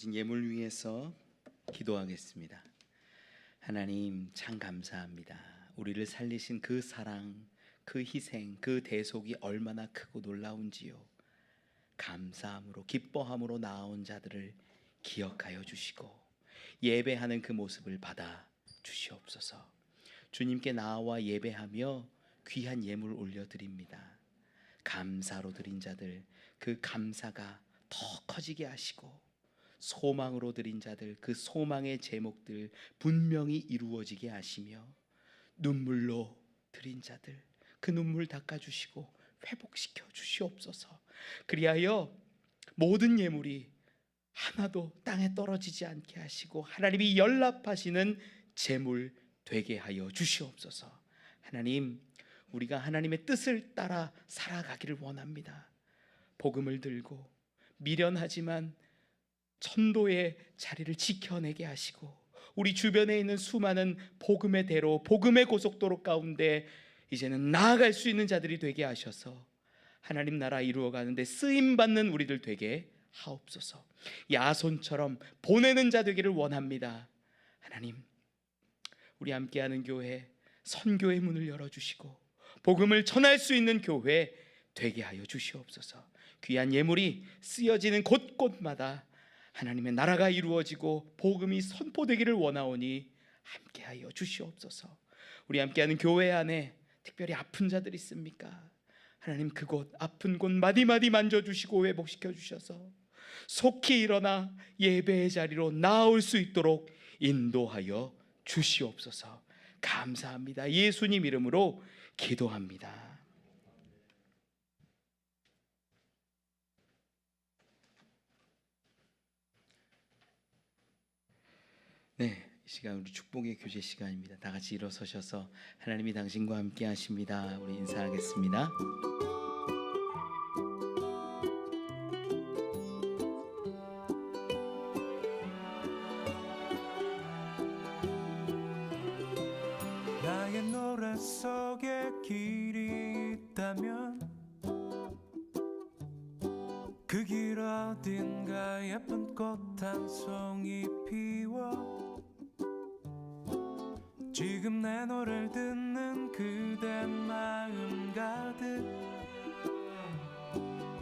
드려진 예물 위해서 기도하겠습니다. 하나님, 참 감사합니다. 우리를 살리신 그 사랑, 그 희생, 그 대속이 얼마나 크고 놀라운지요. 감사함으로, 기뻐함으로 나아온 자들을 기억하여 주시고 예배하는 그 모습을 받아 주시옵소서. 주님께 나와 예배하며 귀한 예물 올려드립니다. 감사로 드린 자들, 그 감사가 더 커지게 하시고 소망으로 드린 자들, 그 소망의 제목들 분명히 이루어지게 하시며 눈물로 드린 자들, 그 눈물 닦아주시고 회복시켜 주시옵소서. 그리하여 모든 예물이 하나도 땅에 떨어지지 않게 하시고 하나님이 연락하시는 제물 되게 하여 주시옵소서. 하나님, 우리가 하나님의 뜻을 따라 살아가기를 원합니다. 복음을 들고 미련하지만 천도의 자리를 지켜내게 하시고 우리 주변에 있는 수많은 복음의 대로, 복음의 고속도로 가운데 이제는 나아갈 수 있는 자들이 되게 하셔서 하나님 나라 이루어가는데 쓰임받는 우리들 되게 하옵소서. 야손처럼 보내는 자 되기를 원합니다. 하나님, 우리 함께하는 교회, 선교의 문을 열어주시고 복음을 전할 수 있는 교회 되게 하여 주시옵소서. 귀한 예물이 쓰여지는 곳곳마다 하나님의 나라가 이루어지고 복음이 선포되기를 원하오니 함께하여 주시옵소서. 우리 함께하는 교회 안에 특별히 아픈 자들 있습니까? 하나님, 그곳 아픈 곳 마디마디 만져주시고 회복시켜 주셔서 속히 일어나 예배의 자리로 나올 수 있도록 인도하여 주시옵소서. 감사합니다. 예수님 이름으로 기도합니다. 네, 이 시간 우리 축복의 교제 시간입니다. 다 같이 일어서셔서 하나님이 당신과 함께 하십니다. 우리 인사하겠습니다. 나의 노래 속에 길이 있다면 그 길 어딘가 예쁜 꽃 한 송이 피워 지금 내 노래를 듣는 그대 마음 가득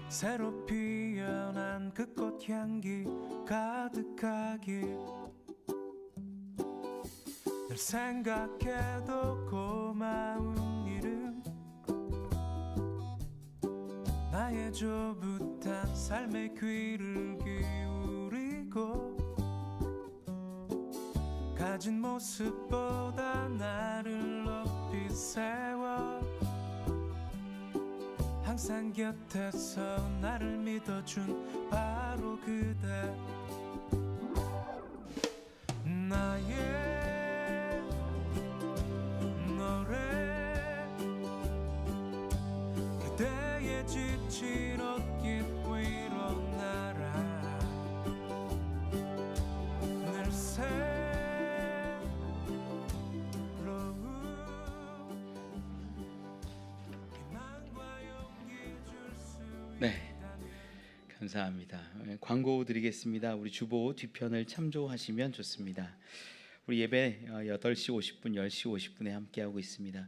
새로 피어난 그 꽃향기 가득하길 늘 생각해도 고마운 일은 나의 조붓한 삶의 귀를 기울이고 가진 모습보다 나를 높이 세워 항상 곁에서 나를 믿어준 바로 그대 나의 노래 그대의 지친 옷깃 위로 날아 늘 새로운 희망과 용기 줄수 네, 감사합니다. 광고 드리겠습니다. 우리 주보 뒤편을 참조하시면 좋습니다. 우리 예배 8시 50분, 10시 50분에 함께하고 있습니다.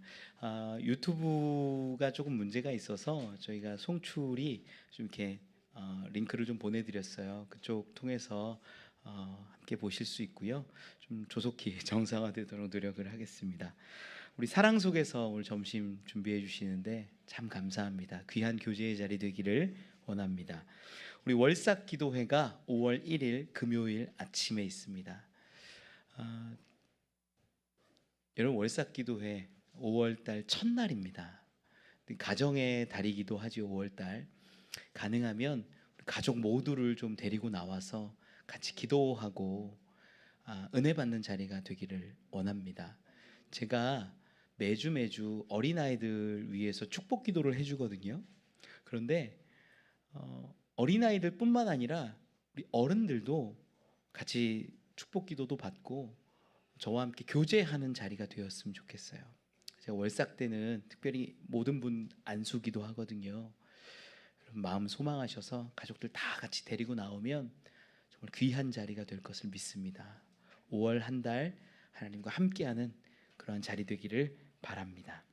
유튜브가 조금 문제가 있어서 저희가 송출이 좀 이렇게 링크를 좀 보내드렸어요. 그쪽 통해서 함께 보실 수 있고요. 좀 조속히 정상화되도록 노력을 하겠습니다. 우리 사랑 속에서 오늘 점심 준비해 주시는데 참 감사합니다. 귀한 교제의 자리 되기를 원합니다. 우리 월삭 기도회가 5월 1일 금요일 아침에 있습니다. 여러분 월삭 기도회 5월달 첫날입니다. 가정의 달이기도 하죠. 5월달 가능하면 가족 모두를 좀 데리고 나와서 같이 기도하고 은혜 받는 자리가 되기를 원합니다. 제가 매주 어린아이들 위해서 축복 기도를 해주거든요. 그런데 어린아이들뿐만 아니라 우리 어른들도 같이 축복 기도도 받고 저와 함께 교제하는 자리가 되었으면 좋겠어요. 제가 월삭 때는 특별히 모든 분 안수기도 하거든요. 마음 소망하셔서 가족들 다 같이 데리고 나오면 정말 귀한 자리가 될 것을 믿습니다. 5월 한 달 하나님과 함께하는 그러한 자리 되기를 바랍니다.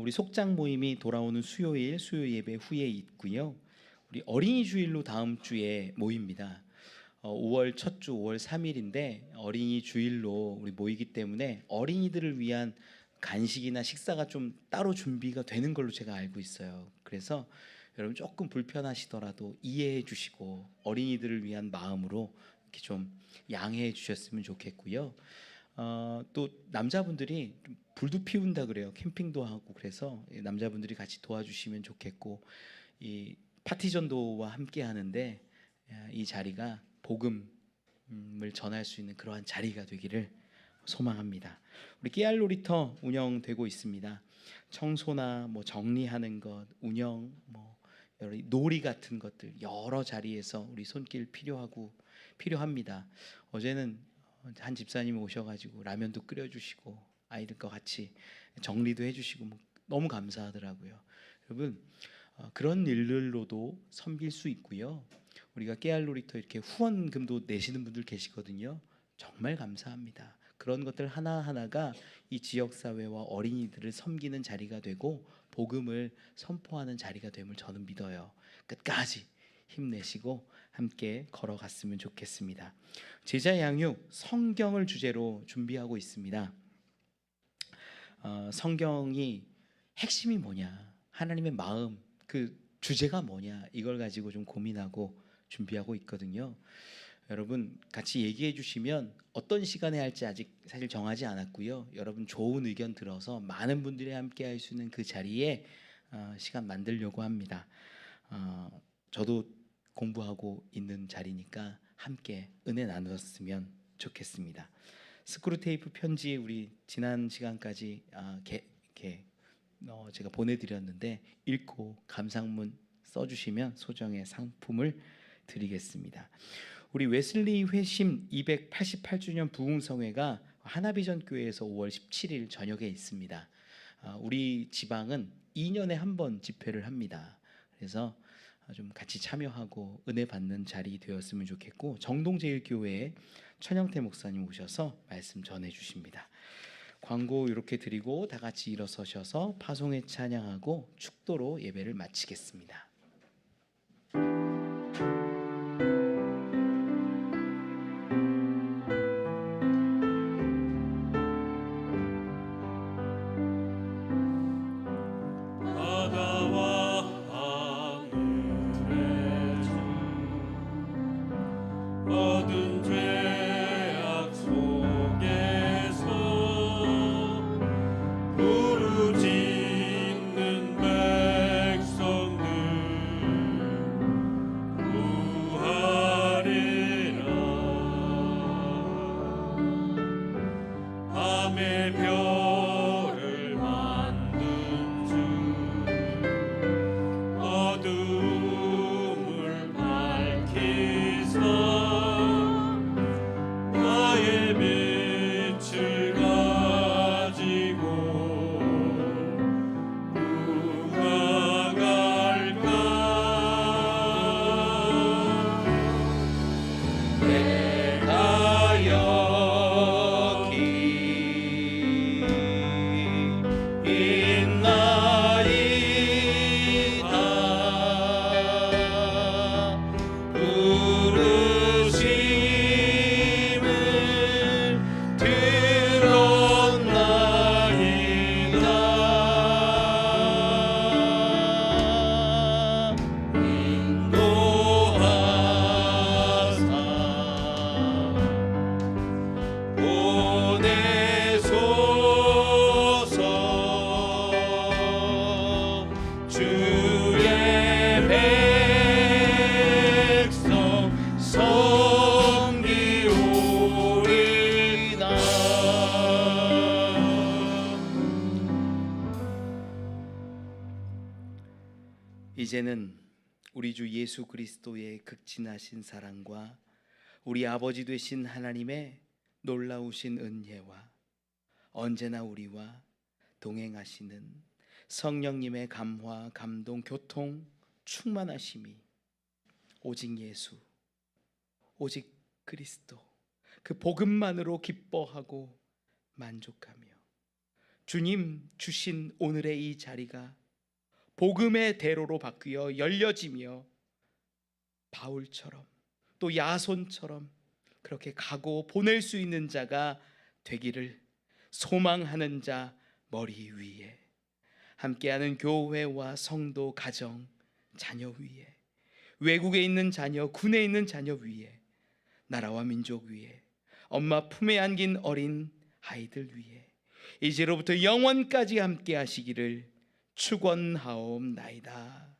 우리 속장 모임이 돌아오는 수요일 수요 예배 후에 있고요. 우리 어린이 주일로 다음 주에 모입니다. 5월 첫 주 5월 3일인데 어린이 주일로 우리 모이기 때문에 어린이들을 위한 간식이나 식사가 좀 따로 준비가 되는 걸로 제가 알고 있어요. 그래서 여러분 조금 불편하시더라도 이해해 주시고 어린이들을 위한 마음으로 이렇게 좀 양해해 주셨으면 좋겠고요. 또 남자분들이 좀 불도 피운다 그래요. 캠핑도 하고 그래서 남자분들이 같이 도와주시면 좋겠고 이 파티전도와 함께 하는데 이 자리가 복음을 전할 수 있는 그러한 자리가 되기를 소망합니다. 우리 깨알 놀이터 운영되고 있습니다. 청소나 뭐 정리하는 것, 운영, 뭐 여러 놀이 같은 것들 여러 자리에서 우리 손길 필요합니다. 어제는 한 집사님이 오셔가지고 라면도 끓여주시고 아이들과 같이 정리도 해주시고 뭐 너무 감사하더라고요. 여러분 그런 일들로도 섬길 수 있고요. 우리가 깨알 놀이터 이렇게 후원금도 내시는 분들 계시거든요. 정말 감사합니다. 그런 것들 하나하나가 이 지역사회와 어린이들을 섬기는 자리가 되고 복음을 선포하는 자리가 됨을 저는 믿어요. 끝까지 힘내시고 함께 걸어갔으면 좋겠습니다. 제자 양육 성경을 주제로 준비하고 있습니다. 성경이 핵심이 뭐냐, 하나님의 마음, 그 주제가 뭐냐, 이걸 가지고 좀 고민하고 준비하고 있거든요. 여러분 같이 얘기해 주시면 어떤 시간에 할지 아직 사실 정하지 않았고요. 여러분 좋은 의견 들어서 많은 분들이 함께 할 수 있는 그 자리에 시간 만들려고 합니다. 저도 공부하고 있는 자리니까 함께 은혜 나눴으면 좋겠습니다. 스크루테이프 편지 우리 지난 시간까지 제가 보내드렸는데 읽고 감상문 써주시면 소정의 상품을 드리겠습니다. 우리 웨슬리 회심 288주년 부흥성회가 하나비전 교회에서 5월 17일 저녁에 있습니다. 우리 지방은 2년에 한 번 집회를 합니다. 그래서 좀 같이 참여하고 은혜 받는 자리 되었으면 좋겠고 정동제일교회에 천영태 목사님 오셔서 말씀 전해 주십니다. 광고 이렇게 드리고 다 같이 일어서셔서 파송에 찬양하고 축도로 예배를 마치겠습니다. 밤의 별을 만든 주 어둠을 밝히사 나의 빛을 가지고 누가 갈까 내가 여기 있나이다 부르심을 들었나이다 인도하사 보내소서 주의 백성 섬기오리나 이제는 우리 주 예수 그리스도의 극진하신 사랑과 우리 아버지 되신 하나님의 놀라우신 은혜와 언제나 우리와 동행하시는 성령님의 감화, 감동, 교통, 충만하심이 오직 예수, 오직 그리스도 그 복음만으로 기뻐하고 만족하며 주님 주신 오늘의 이 자리가 복음의 대로로 바뀌어 열려지며 바울처럼 또 야손처럼 그렇게 가고 보낼 수 있는 자가 되기를 소망하는 자 머리 위에 함께하는 교회와 성도 가정 자녀 위에 외국에 있는 자녀 군에 있는 자녀 위에 나라와 민족 위에 엄마 품에 안긴 어린 아이들 위에 이제로부터 영원까지 함께 하시기를 축원하옵나이다.